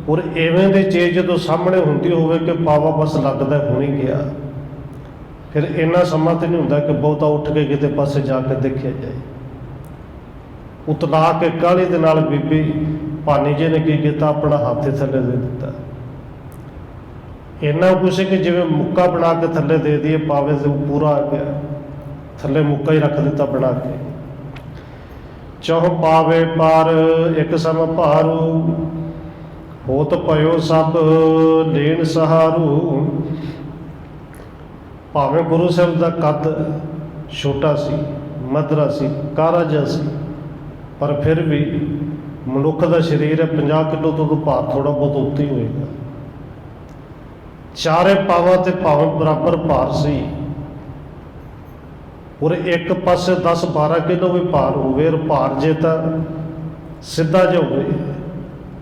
ਔਰ ਇਵੇਂ ਦੀ ਚੀਜ਼ ਜਦੋਂ ਸਾਹਮਣੇ ਹੁੰਦੀ ਹੋਵੇ ਕਿ ਪਾਵਾ ਬਸ ਲੱਗਦਾ ਹੁਣੀ ਗਿਆ, ਫਿਰ ਇੰਨਾ ਸਮਾਂ ਤਾਂ ਨਹੀਂ ਹੁੰਦਾ ਕਿ ਬਹੁਤਾ ਉੱਠ ਕੇ ਕਿਤੇ ਪਾਸੇ ਜਾ ਕੇ ਦੇਖਿਆ ਜਾਏ। ਉਤਲਾ ਕੇ ਕਾਹਲੀ ਦੇ ਨਾਲ ਬੀਬੀ ਭਾਨੀ ਜੀ ਨੇ ਕੀ ਕੀਤਾ, ਆਪਣਾ ਹੱਥ ਥੱਲੇ ਦੇ ਦਿੱਤਾ। ਇੰਨਾ ਕੁਛ ਕਿ ਜਿਵੇਂ ਮੁੱਕਾ ਬਣਾ ਕੇ ਥੱਲੇ ਦੇ ਦਈਏ, ਪਾਵੇ ਤੇ ਪੂਰਾ ਆ ਗਿਆ, ਥੱਲੇ ਮੁੱਕਾ ਹੀ ਰੱਖ ਦਿੱਤਾ ਬਣਾ ਕੇ। ਚਹੁ ਪਾਵੇ ਪਰ ਇੱਕ ਸਮ ਭਾਰੂ, ਹੋਤ ਭਇਓ ਸਭ ਲੈਣ ਸਹਾਰੂ। ਭਾਵੇਂ ਗੁਰੂ ਸਾਹਿਬ ਦਾ ਕੱਦ ਛੋਟਾ ਸੀ, ਮਧਰਾ ਸੀ, ਕਾਰਾ ਜਿਹਾ ਸੀ, ਪਰ ਫਿਰ ਵੀ ਮਨੁੱਖ ਦਾ ਸਰੀਰ ਹੈ, 50 ਕਿਲੋ ਤੋਂ ਭਾਰ ਥੋੜਾ ਬਹੁਤ ਉੱਤੇ ਹੀ ਹੋਏਗਾ। ਚਾਰੇ ਪਾਵਾਂ ਤੇ ਭਾਵੇਂ ਬਰਾਬਰ ਭਾਰ ਸੀ। ਔਰ ਇੱਕ ਪਾਸੇ 10-12 ਕਿਲੋ ਵੀ ਭਾਰ ਹੋਵੇ, ਔਰ ਭਾਰ ਜੇ ਤਾਂ ਸਿੱਧਾ ਜਿਹਾ ਹੋਵੇ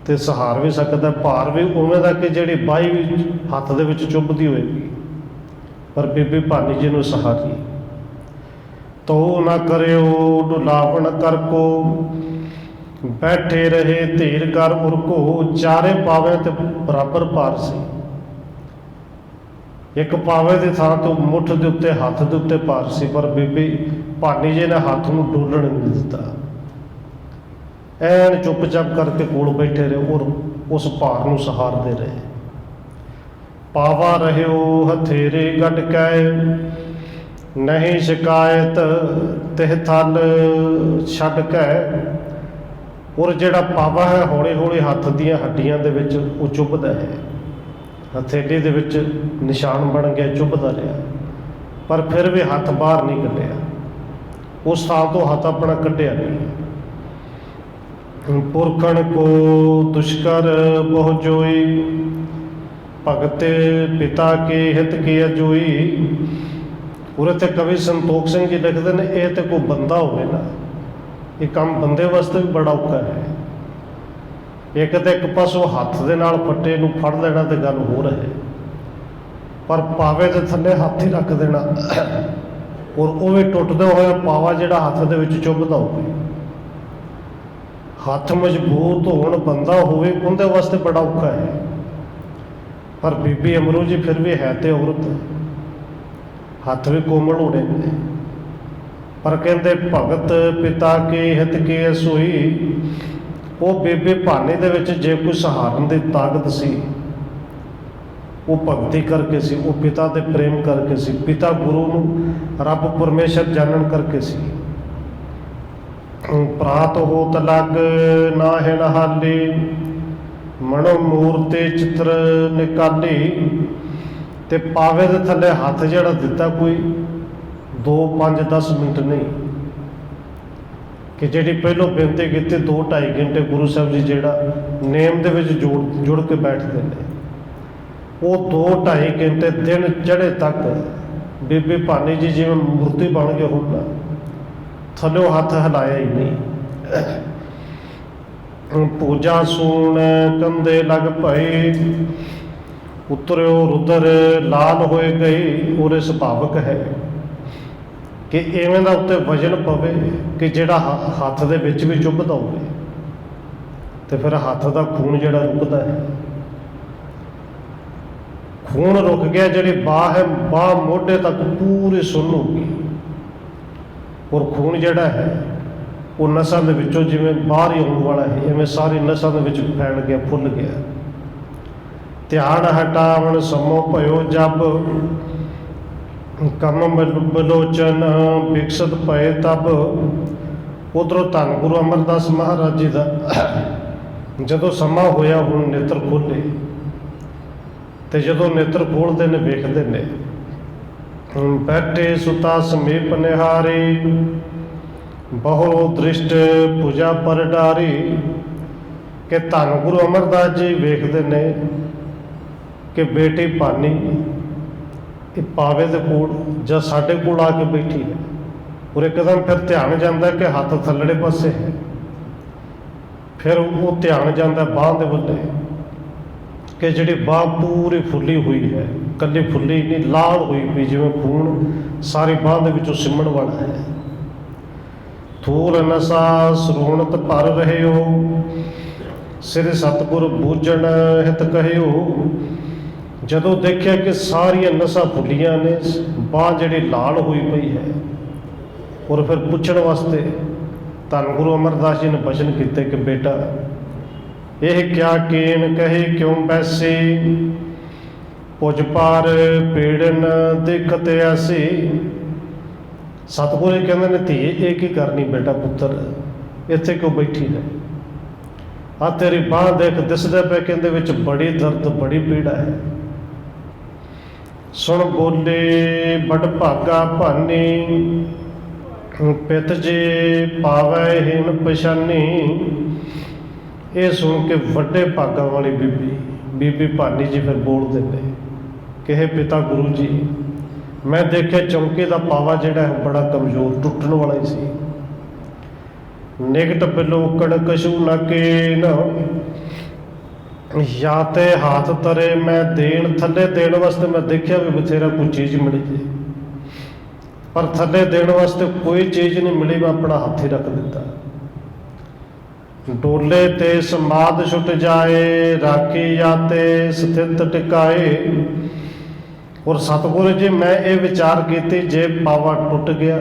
ਤੇ ਸਹਾਰ ਵੀ ਸਕਦਾ। ਭਾਰ ਵੀ ਉਵੇਂ ਦਾ ਕਿ ਜਿਹੜੀ ਬਾਹੀ ਵੀ ਹੱਥ ਦੇ ਵਿੱਚ ਚੁੱਭਦੀ ਹੋਏਗੀ, ਪਰ ਬੀਬੀ ਭਾਨੀ ਜੀ ਨੂੰ ਸਹਾਰੀ। ਤੋ ਨਾ ਕਰਿਓ ਡੁਲਾਵਣ ਕਰ ਕੋ, ਬੈਠੇ ਰਹੇ ਧੀਰ ਕਰ ਉਰਕੋ। ਚਾਰੇ ਪਾਵੇਂ ਤੇ ਬਰਾਬਰ ਭਾਰ ਸੀ। ਇੱਕ ਪਾਵੇ ਦੀ ਥਾਂ ਤੋਂ ਮੁੱਠ ਦੇ ਉੱਤੇ, ਹੱਥ ਦੇ ਉੱਤੇ ਭਾਰ ਸੀ, ਪਰ ਬੀਬੀ ਭਾਨੀ ਜੀ ਨੇ ਹੱਥ ਨੂੰ ਡੋਲਣ ਨਹੀਂ ਦਿੱਤਾ। ਐਨ ਚੁੱਪਚਾਪ ਕਰਕੇ ਕੋਲ ਬੈਠੇ ਰਹੇ ਔਰ ਉਸ ਭਾਰ ਨੂੰ ਸਹਾਰਦੇ ਰਹੇ। ਪਾਵਾ ਰਹਿਓ ਹਥੇਰੇ ਗੱਡ ਕੈ, ਨਹੀਂ ਸ਼ਿਕਾਇਤ ਤਿਹ ਥਲ ਛੱਡ ਕੈ। ਔਰ ਜਿਹੜਾ ਪਾਵਾ ਹੈ ਹੌਲੀ ਹੌਲੀ ਹੱਥ ਦੀਆਂ ਹੱਡੀਆਂ ਦੇ ਵਿੱਚ ਉਹ ਚੁੱਭਦਾ ਹੈ, ਹਥੇਲੀ ਦੇ ਵਿੱਚ ਨਿਸ਼ਾਨ ਬਣ ਗਿਆ, ਚੁੱਭਦਾ ਰਿਹਾ, ਪਰ ਫਿਰ ਵੀ ਹੱਥ ਬਾਹਰ ਨਹੀਂ ਕੱਢਿਆ। ਉਸ ਥਾਂ ਤੋਂ ਹੱਥ ਆਪਣਾ ਕੱਢਿਆ ਨਹੀਂ। ਪੁਰਖਣ ਕੋ ਦੁਸ਼ਕਰ ਬਹੁ ਜੋਈ, ਭਗਤ ਪਿਤਾ ਕੇ ਹਿਤ ਕੀ ਅਜੋਈ। ਔਰ ਇੱਥੇ ਕਵੀ ਸੰਤੋਖ ਸਿੰਘ ਜੀ ਲਿਖਦੇ ਨੇ, ਇਹ ਤੇ ਕੋਈ ਬੰਦਾ ਹੋਵੇ ਨਾ, ਇਹ ਕੰਮ ਬੰਦੇ ਵਾਸਤੇ ਵੀ ਬੜਾ ਔਖਾ ਹੈ। ਇੱਕ ਤਾਂ ਇੱਕ ਪਾਸੋਂ ਹੱਥ ਦੇ ਨਾਲ ਫੱਟੇ ਨੂੰ ਫੜ ਲੈਣਾ ਤੇ ਗੱਲ ਹੋਰ ਹੈ, ਪਰ ਪਾਵੇ ਦੇ ਥੱਲੇ ਹੱਥ ਹੀ ਰੱਖ ਦੇਣਾ ਔਰ ਉਹ ਵੀ ਟੁੱਟਦੇ ਹੋਏ ਪਾਵਾ ਜਿਹੜਾ ਹੱਥ ਦੇ ਵਿੱਚ ਚੁੱਭਦਾ ਹੋਵੇ, ਹੱਥ ਮਜ਼ਬੂਤ ਹੋਣ, ਬੰਦਾ ਹੋਵੇ, ਉਹਦੇ ਵਾਸਤੇ ਬੜਾ ਔਖਾ ਹੈ। ਪਰ ਬੀਬੀ ਅਮਰੋ ਜੀ ਫਿਰ ਵੀ ਹੈ ਤੇ ਔਰਤ, ਹੱਥ ਵੀ ਕੋਮਲ ਹੋਣੇ ਨੇ। ਪਰ ਕਹਿੰਦੇ ਭਗਤ ਪਿਤਾ ਕੀ ਹਿਤ ਕੀ ਸੋਈ, ਉਹ ਬੇਬੇ ਭਾਨੀ ਦੇ ਵਿੱਚ ਜੇ ਕੋਈ ਸਹਾਰਨ ਦੀ ਤਾਕਤ ਸੀ, ਉਹ ਭਗਤੀ ਕਰਕੇ ਸੀ, ਉਹ ਪਿਤਾ ਦੇ ਪ੍ਰੇਮ ਕਰਕੇ ਸੀ, ਪਿਤਾ ਗੁਰੂ ਨੂੰ ਰੱਬ ਪਰਮੇਸ਼ਰ ਜਾਣਨ ਕਰਕੇ ਸੀ। ਪ੍ਰਾਤ ਹੋਤ ਲਗ ਨਾ ਹੈ ਨਹਾਲੀ, ਮਨੋ ਮੂਰਤੇ ਚਿੱਤਰ ਨਿਕਾਲੀ। ਤੇ ਪਾਵੇ ਦੇ ਥੱਲੇ ਹੱਥ ਜਿਹੜਾ ਦਿੱਤਾ ਕੋਈ 2, 5, 10 ਮਿੰਟ ਨਹੀਂ, ਕਿ ਜਿਹੜੀ ਪਹਿਲੋਂ ਬੇਨਤੀ ਕੀਤੀ 2, 2.5 ਘੰਟੇ ਗੁਰੂ ਸਾਹਿਬ ਜੀ ਜਿਹੜਾ ਨੇਮ ਦੇ ਵਿੱਚ ਜੁੜ ਕੇ ਬੈਠਦੇ ਨੇ, ਉਹ 2, 2.5 ਘੰਟੇ ਦਿਨ ਚੜ੍ਹੇ ਤੱਕ ਬੀਬੀ ਭਾਨੀ ਜੀ ਜਿਵੇਂ ਮੂਰਤੀ ਬਣ ਕੇ ਹੁਣ ਥੱਲਿਓ ਹੱਥ ਹਿਲਾਇਆ ਹੀ ਨਹੀਂ। ਪੂਜਾ ਸੂਣ ਕੰਦੇ ਲਗ ਭਏ, ਉਤਰਿਓ ਰੁਦਰ ਲਾਲ ਹੋਏ ਗਏ। ਉਹਦੇ ਸੁਭਾਵਕ ਹੈ ਕਿ ਇਵੇਂ ਦਾ ਉੱਤੇ ਵਜਨ ਪਵੇ ਕਿ ਜਿਹੜਾ ਹੱਥ ਦੇ ਵਿੱਚ ਵੀ ਚੁੱਭਦਾ ਹੋਵੇ, ਤੇ ਫਿਰ ਹੱਥ ਦਾ ਖੂਨ ਜਿਹੜਾ ਰੁਕਦਾ ਹੈ, ਖੂਨ ਰੁਕ ਗਿਆ। ਜਿਹੜੀ ਬਾਹ ਹੈ, ਬਾਹ ਮੋਢੇ ਤੱਕ ਪੂਰੀ ਸੁੰਨ ਹੋ ਗਈ, ਔਰ ਖੂਨ ਜਿਹੜਾ ਹੈ ਉਹ ਨਸਾਂ ਦੇ ਵਿੱਚੋਂ ਜਿਵੇਂ ਬਾਹਰ ਹੀ ਆਉਣ ਵਾਲਾ ਹੈ, ਇਵੇਂ ਸਾਰੀ ਨਸਾਂ ਦੇ ਵਿੱਚ ਫੈਲ ਗਿਆ, ਫੁੱਲ ਗਿਆ। ਧਿਆਨ ਹਟਾਵਣ ਸਮੋ ਭਇਓ ਜਬ, ਕਮ ਬਲੋਚਨ ਵਿਕਸਤ ਭਏ ਤਬ। ਉਧਰੋਂ ਧੰਨ ਗੁਰੂ ਅਮਰਦਾਸ ਮਹਾਰਾਜ ਜੀ ਦਾ ਜਦੋਂ ਸਮਾਂ ਹੋਇਆ, ਹੁਣ ਨੇਤਰ ਖੋਲ੍ਹੇ, ਤੇ ਜਦੋਂ ਨੇਤਰ ਖੋਲ੍ਹਦੇ ਨੇ ਵੇਖਦੇ ਨੇ ਬੈਠੇ ਸੁਤਾ ਸਮੀਪ ਨਿਹਾਰੀ, ਬਹੁ ਦ੍ਰਿਸ਼ਟ ਪੂਜਾ ਪਰ ਡਾਰੀ। ਕਿ ਧੰਨ ਗੁਰੂ ਅਮਰਦਾਸ ਜੀ ਵੇਖਦੇ ਨੇ ਕਿ ਬੇਟੀ ਭਾਨੀ ਇਹ ਪਾਵੇ ਦੇ ਕੋਲ ਜਾਂ ਸਾਡੇ ਕੋਲ ਆ ਕੇ ਬੈਠੀ ਹੈ, ਔਰ ਇੱਕਦਮ ਫਿਰ ਧਿਆਨ ਜਾਂਦਾ ਕਿ ਹੱਥ ਥੱਲੜੇ ਪਾਸੇ ਹੈ। ਫਿਰ ਉਹ ਧਿਆਨ ਜਾਂਦਾ ਬਾਂਹ ਦੇ ਵੱਲੇ, ਕਿ ਜਿਹੜੀ ਬਾਂਹ ਪੂਰੀ ਫੁੱਲੀ ਹੋਈ ਹੈ, ਇਕੱਲੀ ਫੁੱਲੀ ਨਹੀਂ, ਲਾਲ ਹੋਈ ਪਈ, ਜਿਵੇਂ ਖੂਨ ਸਾਰੀ ਬਾਂਹ ਦੇ ਵਿੱਚੋਂ ਸਿਮਣ ਵਾਲਾ ਹੈ। ਥੂਲ ਨਸਾ ਸਰੂਣਤ ਭਰ ਰਹਿਓ, ਸਿਰ ਸਤਿਗੁਰ ਬੂਝਣ ਹਿਤ ਕਹਿਓ। ਜਦੋਂ ਦੇਖਿਆ ਕਿ ਸਾਰੀਆਂ ਨਸਾਂ ਫੁੱਲੀਆਂ ਨੇ, ਬਾਂਹ ਜਿਹੜੀ ਲਾਲ ਹੋਈ ਪਈ ਹੈ, ਔਰ ਫਿਰ ਪੁੱਛਣ ਵਾਸਤੇ ਧੰਨ ਗੁਰੂ ਅਮਰਦਾਸ ਜੀ ਨੇ ਬਚਨ ਕੀਤੇ ਕਿ ਬੇਟਾ ਇਹ ਕਿਆ ਕੀਨ ਕਹੇ ਕਿਉਂ ਬੈਸੇ, ਪੁਜ ਪਾਰ ਪੀੜਨ ਦਿੱਕਤ ਐਸੀ। ਸਤਿਗੁਰੂ ਜੀ ਕਹਿੰਦੇ ਨੇ ਧੀਏ ਇਹ ਕੀ ਕਰਨੀ ਬੇਟਾ, ਪੁੱਤਰ ਇੱਥੇ ਕਿਉਂ ਬੈਠੀ ਹੈ? ਆ ਤੇਰੀ ਬਾਂਹ ਦੇਖ ਦਿਸਦੇ ਪਏ ਕਿ ਇਹਦੇ ਵਿੱਚ ਬੜੀ ਦਰਦ, ਬੜੀ ਪੀੜਾ ਹੈ। ਸੁਣ ਬੋਲੇ ਬੜ ਭਾਗਾ ਭਾਨੀ, ਪਿਤ ਜੇ ਪਾਵੈ ਹੀਨ ਪਛਾਨੀ। ਇਹ ਸੁਣ ਕੇ ਵੱਡੇ ਭਾਗਾਂ ਵਾਲੀ ਬੀਬੀ ਭਾਨੀ ਜੀ ਫਿਰ ਬੋਲਦੇ ਨੇ ਕਿ ਹੇ ਪਿਤਾ ਗੁਰੂ ਜੀ, ਮੈਂ ਦੇਖਿਆ ਚੌਂਕੇ ਦਾ ਪਾਵਾ ਜਿਹੜਾ ਹੈ ਬੜਾ ਕਮਜ਼ੋਰ, ਟੁੱਟਣ ਵਾਲਾ ਹੀ ਸੀ। ਨਿਕਟ ਬਿਲੋਕੜ ਕਛੂ ਨਾ ਕੇਨ, ਜਾਂ ਤੇ ਹੱਥ ਤਰੇ ਮੈਂ ਦੇਣ, ਥੱਲੇ ਦੇਣ ਵਾਸਤੇ ਮੈਂ ਦੇਖਿਆ ਵੀ ਬਥੇਰਾ ਕੋਈ ਚੀਜ਼ ਮਿਲੀ ਜੇ, ਪਰ ਥੱਲੇ ਦੇਣ ਵਾਸਤੇ ਕੋਈ ਚੀਜ਼ ਨਹੀਂ ਮਿਲੀ। ਮੈਂ ਆਪਣਾ ਹੱਥ ਹੀ ਰੱਖ ਦਿੱਤਾ। ਡੋਲੇ ਤੇ ਸਮਾਦ ਛੁੱਟ ਜਾਏ, ਰਾਖੀ ਜਾਤੇ ਸਥਿਤ ਟਿਕਾਏ। ਔਰ ਸਤਿਗੁਰੂ ਜੀ ਮੈਂ ਇਹ ਵਿਚਾਰ ਕੀਤੀ, ਜੇ ਪਾਵਾ ਟੁੱਟ ਗਿਆ,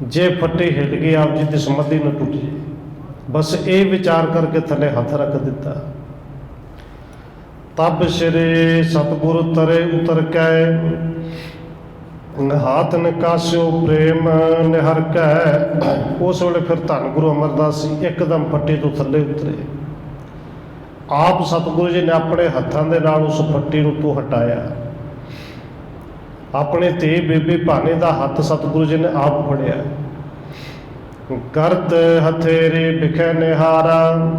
ਜੇ ਫੱਟੀ ਹਿੱਲ ਗਈ, ਆਪ ਜੀ ਦੀ ਸਮੱਧੀ ਨਾ ਟੁੱਟ ਜੇ, ਬਸ ਇਹ ਵਿਚਾਰ ਕਰਕੇ ਥੱਲੇ ਹੱਥ ਰੱਖ ਦਿੱਤਾ। ਤਬ ਸ਼੍ਰੀ ਸਤਿਗੁਰੂ ਤਰੇ ਉਤਰ ਕੈ, ਹਾਥ ਨਿਕਾਸਿਓ ਪ੍ਰੇਮ ਨਿਹਰ ਕੈ। ਉਸ ਵੇਲੇ ਫਿਰ ਧੰਨ ਗੁਰੂ ਅਮਰਦਾਸ ਜੀ ਇੱਕਦਮ ਫੱਟੀ ਤੋਂ ਥੱਲੇ ਉਤਰੇ। ਆਪ ਸਤਿਗੁਰੂ ਜੀ ਨੇ ਆਪਣੇ ਹੱਥਾਂ ਦੇ ਨਾਲ ਉਸ ਫੱਟੀ ਨੂੰ ਤੋਂ ਹਟਾਇਆ। ਆਪਣੀ ਧੀ ਬੀਬੀ ਭਾਨੀ ਦਾ ਹੱਥ ਸਤਿਗੁਰੂ ਜੀ ਨੇ ਆਪ ਫੜਿਆ। ਕਰਤ ਹਥੇਰੇ ਵਿਖੇ ਨਿਹਾਰਾ,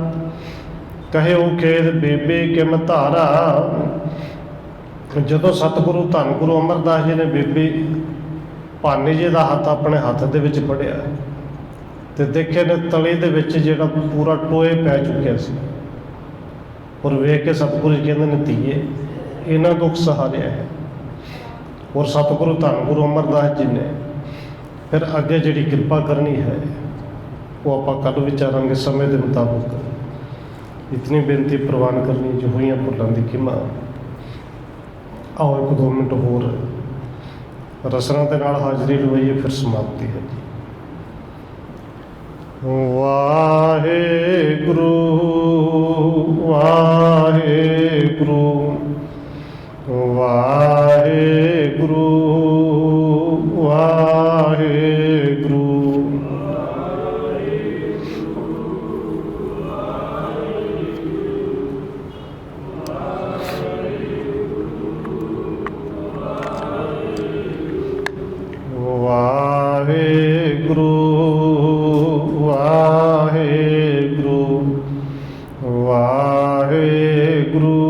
ਕਹਿਓ ਖੇਦ ਬੀਬੀ ਕਿਮ ਧਾਰਾ। ਜਦੋਂ ਸਤਿਗੁਰੂ ਧੰਨ ਗੁਰੂ ਅਮਰਦਾਸ ਜੀ ਨੇ ਬੀਬੀ ਭਾਨੀ ਜੀ ਦਾ ਹੱਥ ਆਪਣੇ ਹੱਥ ਦੇ ਵਿੱਚ ਫੜਿਆ ਤੇ ਦੇਖਿਆ ਨੇ ਤਲੀ ਦੇ ਵਿੱਚ ਜਿਹੜਾ ਪੂਰਾ ਟੋਏ ਪੈ ਚੁੱਕਿਆ ਸੀ, ਔਰ ਵੇਖ ਕੇ ਸਤਿਗੁਰੂ ਜੀ ਕਹਿੰਦੇ ਨੇ ਧੀਏ ਇਹਨਾਂ ਦੁੱਖ ਸਹਾਰਿਆ ਹੈ। ਔਰ ਸਤਿਗੁਰੂ ਧੰਨ ਗੁਰੂ ਅਮਰਦਾਸ ਜੀ ਨੇ ਫਿਰ ਅੱਗੇ ਜਿਹੜੀ ਕਿਰਪਾ ਕਰਨੀ ਹੈ वो ਆਪਾਂ ਕੱਲ੍ਹ ਵਿਚਾਰਾਂਗੇ ਸਮੇਂ ਦੇ ਮੁਤਾਬਕ। इतनी बेनती प्रवान करनी जो हुई भुलों की खिमा। आओ 1-2 मिनट होर रसना के नाल हाजरी लवाइए, फिर समाप्ति है जी। वाहेगुरु वाहेगुरु वाहेगुरु वाहेगुरु। वाहेगुरु वाहेगुरु वाहेगुरु